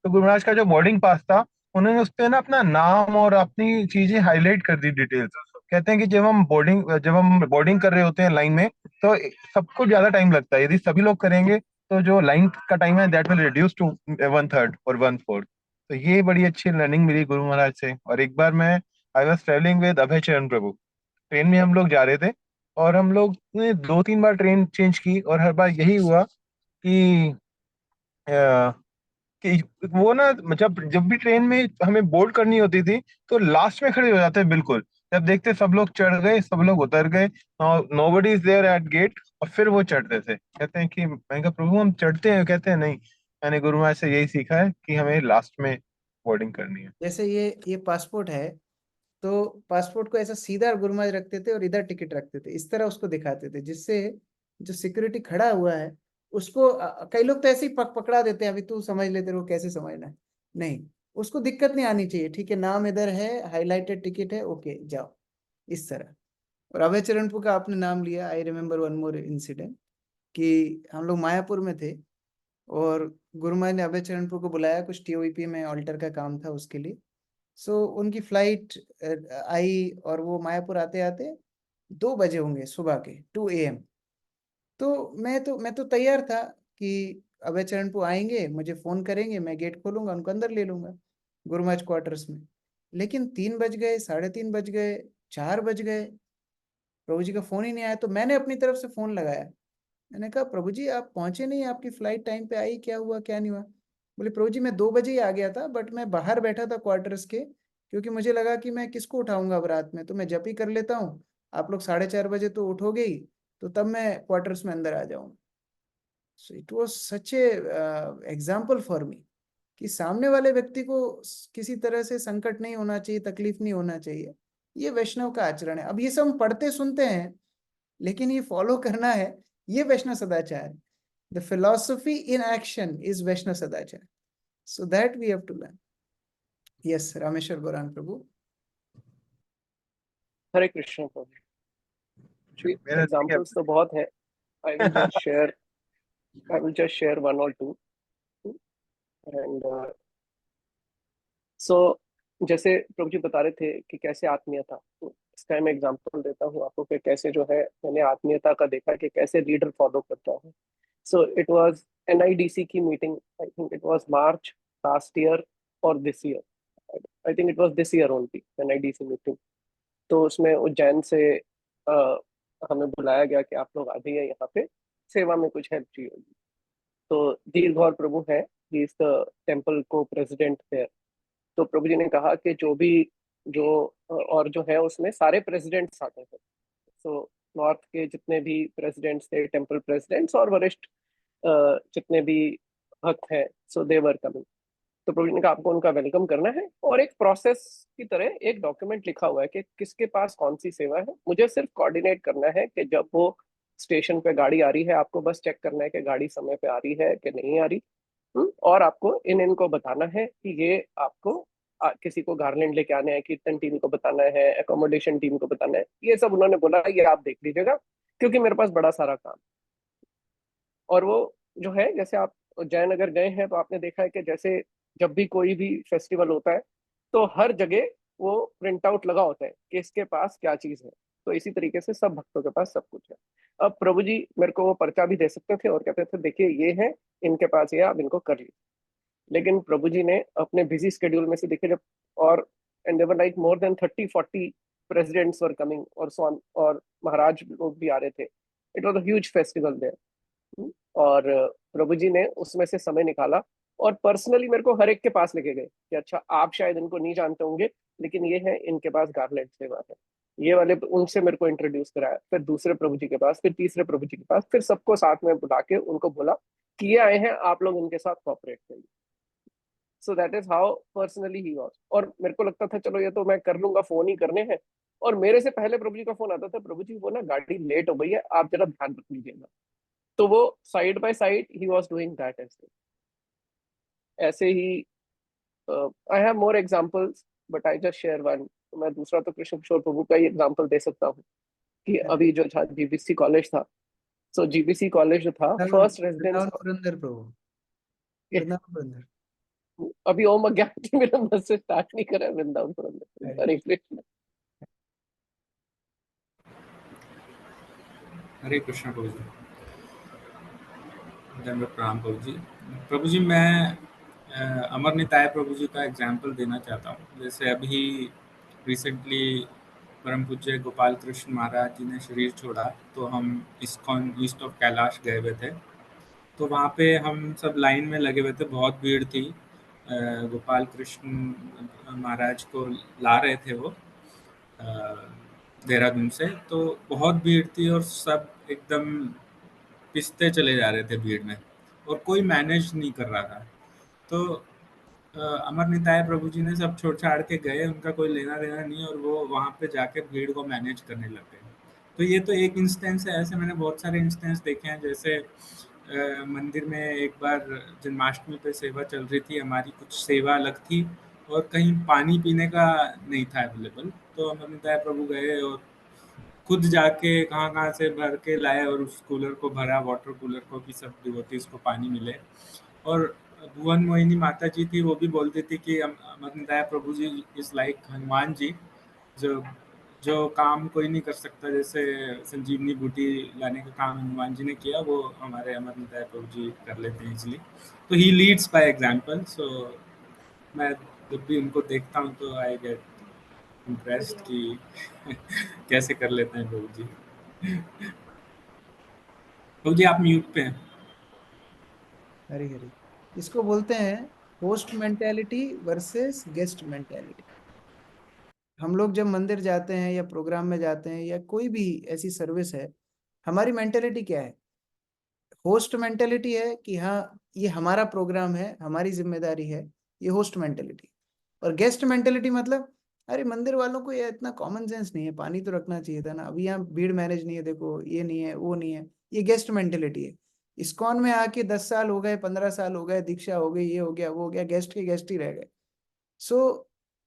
तो गुरु महाराज का जो बोर्डिंग पास था, उन्होंने उस पे ना अपना नाम और अपनी चीजें हाईलाइट कर दी डिटेल्स। कहते हैं कि जब हम बोर्डिंग कर रहे होते हैं लाइन में, तो सबको ज्यादा टाइम लगता है। यदि सभी लोग करेंगे तो जो लाइन का टाइम है दैट विल रिड्यूस टू 1/3 और 1/4। तो ये बड़ी अच्छी लर्निंग मिली गुरु महाराज से। और एक बार मैं आई वॉज ट्रेवलिंग विद अभय चरण प्रभु, ट्रेन में हम लोग जा रहे थे, और हम लोग ने 2-3 बार ट्रेन चेंज की, और हर बार यही हुआ कि अ, कि वो ना जब जब भी ट्रेन में हमें बोर्ड करनी होती थी तो लास्ट में खड़े हो जाते हैं बिल्कुल। जब देखते सब लोग चढ़ गए, सब लोग उतर गए, nobody is there at gate, और फिर वो चढ़ते थे। कहते हैं कि मैं कहा प्रभु हम चढ़ते हैं, कहते हैं नहीं, मैंने गुरु महाराज से यही सीखा है कि हमें लास्ट में बोर्डिंग करनी है। जैसे ये पासपोर्ट है, तो पासपोर्ट को ऐसा सीधा गुरु महाराज रखते थे और इधर टिकट रखते थे, इस तरह उसको दिखाते थे, जिससे जो सिक्योरिटी खड़ा हुआ है उसको कई लोग तो ऐसे ही पकड़ा देते हैं, अभी तू समझ ले, तेरे को कैसे समझना है, नहीं, उसको दिक्कत नहीं आनी चाहिए। ठीक है, नाम इधर है, हाईलाइटेड टिकट है, ओके जाओ, इस तरह। और अभय चरणपुर का आपने नाम लिया, I remember one more incident कि हम लोग मायापुर में थे और गुरु महाराज ने अभय चरणपुर को बुलाया, कुछ टीओईपी में ऑल्टर का काम था उसके लिए। सो उनकी फ्लाइट आई और वो मायापुर आते आते 2 बजे होंगे सुबह के, 2 AM। तो मैं तो तैयार था कि अभय चरणपुर आएंगे, मुझे फोन करेंगे, मैं गेट खोलूंगा, उनको अंदर ले लूंगा गुरु महाराज क्वार्टर्स में। लेकिन 3 बज गए, 3:30 बज गए, 4 बज गए, प्रभु जी का फोन ही नहीं आया। तो मैंने अपनी तरफ से फोन लगाया, मैंने कहा प्रभु जी आप पहुंचे नहीं, आपकी फ्लाइट टाइम पे आई, क्या हुआ क्या नहीं हुआ? बोले प्रभु जी मैं 2 बजे ही आ गया था, बट मैं बाहर बैठा था क्वार्टर्स के, क्योंकि मुझे लगा कि मैं किसको उठाऊंगा अब रात में, तो मैं जप ही कर लेता हूँ, आप लोग 4:30 बजे तो उठोगे ही, तो तब मैं क्वार्टर्स में अंदर आ जाऊंगा। So it was such a example for me कि सामने वाले व्यक्ति को किसी तरह से संकट नहीं होना चाहिए, तकलीफ नहीं होना चाहिए। ये वैष्णव का आचरण है। अब ये सब हम पढ़ते सुनते हैं, लेकिन ये फॉलो करना है, ये वैष्णव सदाचार है। The philosophy in action is Vaishnav sadachar, so that we have to learn. Yes, Rameshwar Gauranga Prabhu. Hare Krishna Prabhu. Examples तो बहुत है, I will just share one or two. And so जैसे प्रभु जी बता रहे थे कि कैसे आत्मीयता, तो इसका मैं एग्जांपल देता हूँ आपको कि कैसे जो है मैंने आत्मीयता का देखा कि कैसे लीडर फॉलो करता है। सो इट वाज NIDC की meeting, I think it was March last year और this year, I think it was this year only NIDC meeting. तो उसमें उज्जैन से हमें बुलाया गया कि आप लोग आ जाइए यहाँ पे, सेवा में कुछ हेल्प चाहिए होगी। तो दीर्घौर प्रभु है, ही इज द टेम्पल को प्रेसिडेंट देयर। तो प्रभु जी ने कहा कि जो और जो है उसमें सारे प्रेसिडेंट्स आते थे। सो नॉर्थ के जितने भी प्रेसिडेंट्स थे, टेम्पल प्रेसिडेंट्स और वरिष्ठ जितने भी भक्त हैं, सो दे वर कमिंग। तो प्रभु जी ने कहा आपको उनका वेलकम करना है, और एक प्रोसेस की तरह एक डॉक्यूमेंट लिखा हुआ है कि किसके पास कौन सी सेवा है, मुझे सिर्फ कोऑर्डिनेट करना है कि जब वो स्टेशन पे गाड़ी आ रही है, आपको बस चेक करना है कि गाड़ी समय पे आ रही है कि नहीं आ रही। और आपको इनको बताना है कि ये आपको किसी को गार्लैंड लेके आने हैं, कीर्तन टीम को बताना है, एकोमोडेशन टीम को बताना है, ये सब उन्होंने बोला ये आप देख लीजिएगा क्योंकि मेरे पास बड़ा सारा काम। और वो जो है, जैसे आप उज्जैन अगर गए हैं तो आपने देखा है कि जैसे जब भी कोई भी फेस्टिवल होता है तो हर जगह वो प्रिंट आउट लगा होता है कि इसके पास क्या चीज है। तो इसी तरीके से सब भक्तों के पास सब कुछ है। अब प्रभु जी मेरे को वो पर्चा भी दे सकते थे और कहते थे देखिए ये है, इनके पास ये, आप इनको कर लीजिए। लेकिन प्रभु जी ने अपने बिजी शेड्यूल में से देखे जब, और and there were like more than 30-40 presidents were coming और सो ऑन, और महाराज लोग भी आ रहे थे। It was a huge festival there. और प्रभु जी ने उसमें से समय निकाला और पर्सनली मेरे को हर एक के पास लेके गए कि अच्छा आप शायद इनको नहीं जानते होंगे, लेकिन ये है, इनके पास गार्लैंड सेवा है, ये वाले, उनसे मेरे को इंट्रोड्यूस कराया। फिर दूसरे प्रभु जी के पास, फिर तीसरे प्रभु जी के पास, फिर सबको साथ में बुला के उनको बोला कि ये आए हैं, आप लोग इनके साथ कॉपरेट करिए। सो that is how personally he was. और मेरे को लगता था चलो ये तो मैं कर लूंगा, फोन ही करने हैं। और मेरे से पहले प्रभु जी का फोन आता था, प्रभु जी वो ना गाड़ी लेट हो गई है, आप जरा ध्यान रख लीजिएगा। तो वो साइड बाय साइड ही वाज डूइंग दैट ऐसे ही। I have more examples but I just share one. मैं दूसरा तो कृष्ण किशोर प्रभु का ही एग्जांपल दे सकता हूँ कि अभी जो था जीबीसी कॉलेज था, सो जीबीसी कॉलेज जो था फर्स्ट रेजिडेंस वृंदावन पुरंदर प्रभु, वृंदावन पुरंदर। अभी ओम अज्ञान की मेरा बस से स्टार्ट नहीं करा वृंदावन पुरंदर। हरे कृष्ण। हरे कृष्ण प्रभु जी, दंडवत प्रणाम प्रभु जी। प्रभु जी मैं अमर निताय प्रभु जी का एग्जाम्पल देना चाहता हूँ। जैसे अभी रिसेंटली परम पूज्य गोपाल कृष्ण महाराज जी ने शरीर छोड़ा, तो हम इस्कॉन ईस्ट ऑफ कैलाश गए हुए थे। तो वहाँ पे हम सब लाइन में लगे हुए थे, बहुत भीड़ थी। गोपाल कृष्ण महाराज को ला रहे थे वो देहरादून से, तो बहुत भीड़ थी और सब एकदम पिसते चले जा रहे थे भीड़ में, और कोई मैनेज नहीं कर रहा था। तो अमर निताय प्रभु जी ने सब छोड़ छाड़ के गए, उनका कोई लेना देना नहीं, और वो वहाँ पे जाके भीड़ को मैनेज करने लग गए। तो ये तो एक इंस्टेंस है, ऐसे मैंने बहुत सारे इंस्टेंस देखे हैं। जैसे मंदिर में एक बार जन्माष्टमी पे सेवा चल रही थी, हमारी कुछ सेवा अलग थी और कहीं पानी पीने का नहीं था अवेलेबल, तो अमर निताय प्रभु गए और खुद जाके कहाँ से भर के लाए और उस कूलर को भरा, वाटर कूलर को, कि सब डिवोटीज को पानी मिले। और भुवन मोहिनी माता जी थी, वो भी बोलती थी कि अमर निताय प्रभु जी इज लाइक हनुमान जी, जो काम कोई नहीं कर सकता, जैसे संजीवनी बूटी लाने का काम हनुमान जी ने किया, वो हमारे अमर निताय प्रभु जी कर लेते हैं इजली। तो ही लीड्स बाय एग्जाम्पल। सो मैं जब भी उनको देखता हूँ तो आई गेट इम्प्रेस्ड कि कैसे कर लेते हैं प्रभु जी। प्रभु जी आप म्यूट पे हैं। हरी हरी, इसको बोलते हैं host mentality versus guest mentality. हम लोग जब मंदिर जाते हैं या प्रोग्राम में जाते हैं या कोई भी ऐसी सर्विस है, हमारी मेंटेलिटी क्या है? होस्ट मेंटेलिटी है कि हाँ ये हमारा प्रोग्राम है, हमारी जिम्मेदारी है, ये होस्ट मेंटेलिटी। और गेस्ट मेंटेलिटी मतलब अरे मंदिर वालों को ये इतना कॉमन सेंस नहीं है, पानी तो रखना चाहिए था ना, अभी यहाँ भीड़ मैनेज नहीं है, देखो ये नहीं है वो नहीं है। ये गेस्ट मेंटेलिटी है। इस्कॉन में आके 10 साल हो गए, 15 साल हो गए, दीक्षा हो गई, ये हो गया वो हो गया, गेस्ट के गेस्ट ही रह गए। So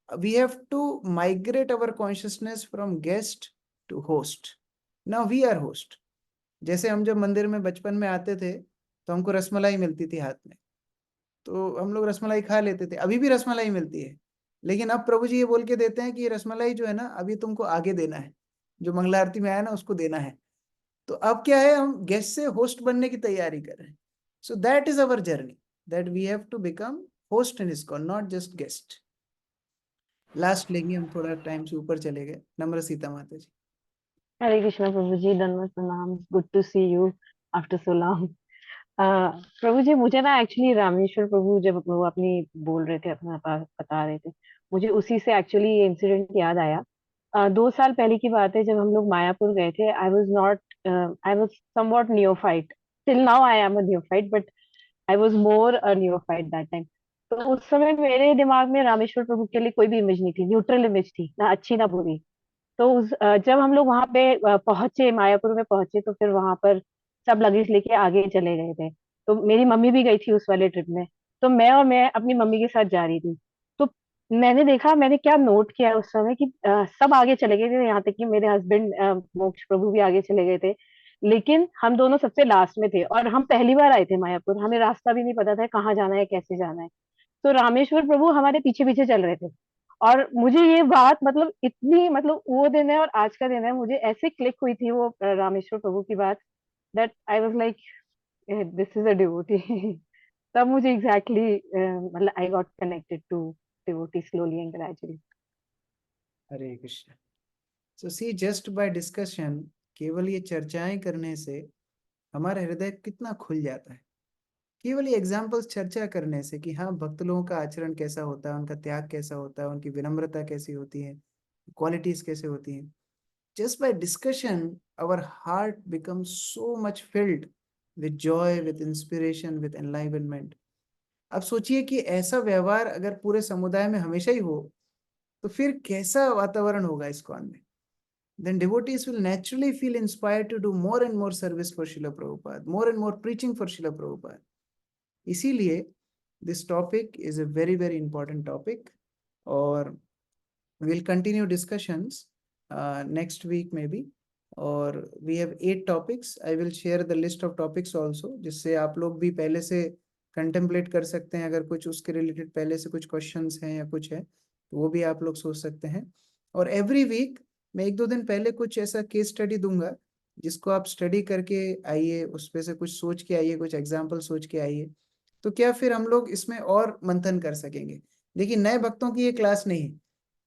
we have to migrate our consciousness from guest to host. Now we are host. जैसे हम जब मंदिर में बचपन में आते थे तो हमको रसमलाई मिलती थी हाथ में, तो हम लोग रसमलाई खा लेते थे, अभी भी रसमलाई मिलती है। लेकिन अब प्रभु जी ये बोल के देते हैं कि ये रसमलाई जो है ना अभी तुमको आगे देना है, जो मंगला आरती में आया ना उसको देना है। तो अब क्या है, हम गेस्ट से होस्ट बनने की तैयारी कर रहे हैं। So that is our journey, that we have to become host in ISKCON, not just guest. Last लेंगे हम, थोड़ा टाइम से ऊपर चले गए। नम्र सीता माता जी। हरे कृष्णा प्रभु जी, दंडवत प्रणाम। Good to see you after so long. Prabhu ji मुझे ना एक्चुअली रामेश्वर प्रभु जब वो अपनी बोल रहे थे, अपना बता रहे थे, मुझे उसी से एक्चुअली ये इंसिडेंट याद आया। 2 साल पहले की बात है, जब हम लोग मायापुर गए थे। I was somewhat neophyte. Till now I am a neophyte, but I was more a neophyte that time. तो उस समय मेरे दिमाग में रामेश्वर प्रभु के लिए कोई भी इमेज नहीं थी, न्यूट्रल इमेज थी, ना अच्छी ना बुरी। तो जब हम लोग वहां पे पहुंचे, मायापुर में पहुंचे, तो फिर वहां पर सब लगेज लेके आगे चले गए थे। तो मेरी मम्मी भी गई थी उस वाले ट्रिप में। तो मैं अपनी मम्मी के साथ जा रही थी। तो मैंने देखा, मैंने क्या नोट किया उस समय कि सब आगे चले गए थे, यहाँ तक कि मेरे हस्बैंड मोक्ष प्रभु भी आगे चले गए थे। लेकिन हम दोनों सबसे लास्ट में थे, और हम पहली बार आए थे मायापुर, हमें रास्ता भी नहीं पता था कहाँ जाना है, कैसे जाना है। तो रामेश्वर प्रभु हमारे पीछे पीछे चल रहे थे। और मुझे ये बात मतलब इतनी, मतलब वो दिन है और आज का दिन है, मुझे ऐसे क्लिक हुई थी वो रामेश्वर प्रभु की बात, that I was like this is a devotee. तब मुझे एग्जैक्टली मतलब I got connected to devotee slowly and gradually. Hare Krishna. So see, just by discussion, केवल ये चर्चाएं करने से हमारा हृदय कितना खुल जाता है। केवल ये एग्जाम्पल्स चर्चा करने से कि हाँ भक्त लोगों का आचरण कैसा होता है, उनका त्याग कैसा होता है, उनकी विनम्रता कैसी होती है, क्वालिटीज कैसे होती हैं, just by discussion our heart becomes so much filled with joy, with inspiration, with enlightenment. अब सोचिए कि ऐसा व्यवहार अगर पूरे समुदाय में हमेशा ही हो तो फिर कैसा वातावरण होगा ISKCON में. Then devotees will naturally feel inspired to do more and more service for Srila Prabhupada, more and more preaching for Srila Prabhupada. इसीलिए this topic is a very, very important topic, और we'll continue discussions next week maybe. और we have 8 topics. I will share the list of topics also, जिससे आप लोग भी पहले से contemplate कर सकते हैं. अगर कुछ उसके रिलेटेड पहले से कुछ क्वेश्चंस हैं या कुछ है तो वो भी आप लोग सोच सकते हैं. और एवरी वीक मैं 1-2 दिन पहले कुछ ऐसा केस स्टडी दूंगा जिसको आप स्टडी करके आइए, उस पे से कुछ सोच के आइए, कुछ एग्जाम्पल सोच के आइए, तो क्या फिर हम लोग इसमें और मंथन कर सकेंगे. देखिए, नए भक्तों की ये क्लास नहीं है.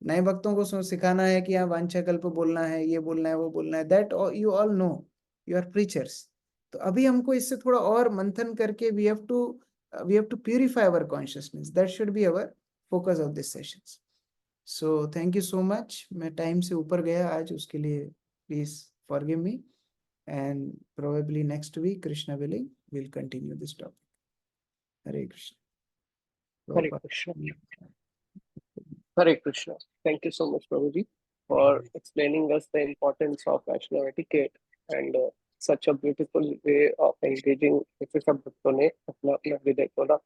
नए भक्तों को सिखाना है कि यहाँ वांछाकल्प बोलना है, ये बोलना है, वो बोलना है. That you all know, you are preachers. तो अभी हमको इससे थोड़ा और मंथन करके we have to purify our consciousness. That should be our focus of this sessions. So thank you so much. मैं टाइम से ऊपर गया आज, उसके लिए please forgive me, and probably next week Krishna willing will continue this topic. Hare Krishna. Hare Krishna. Hare Krishna. Thank you so much, Prabhuji, for explaining us the importance of Vaishnava etiquette and such a beautiful way of engaging. जैसे सब भक्तों ने अपना अपना विधेय खोला.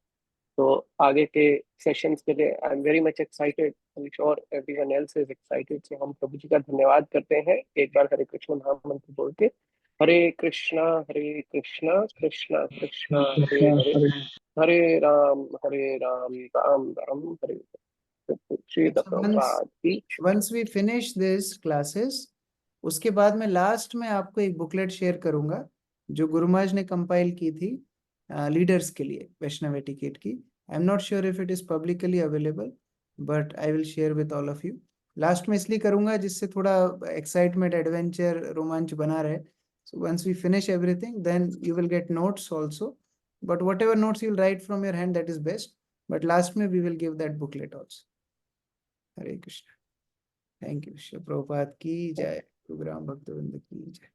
तो आगे के सेशंस के लिए I am very much excited. I am sure everyone else is excited. So हम प्रभु जी का धन्यवाद करते हैं एक बार हरे कृष्ण महामंत्र बोल के. हरे कृष्णा कृष्णा कृष्णा हरे हरे, हरे राम राम राम हरे. Once we finish this classes, उसके बाद मैं लास्ट में आपको एक बुकलेट शेयर करूंगा जो गुरु महाराज ने कंपाइल की थी लीडर्स के लिए वैष्णव एटिकेट की. I am not sure if it is publicly available, but I will share with all of you. Last में इसलिए करूंगा जिससे थोड़ा एक्साइटमेंट, एडवेंचर, रोमांच बना रहे. So once we finish everything, then you will get notes also. But whatever notes you'll write from your hand, that is best. But last में we will give that booklet also. Hare Krishna. Thank you. Shri Prabhupada की जय. गुरुग्राम भक्तवृंद की जय.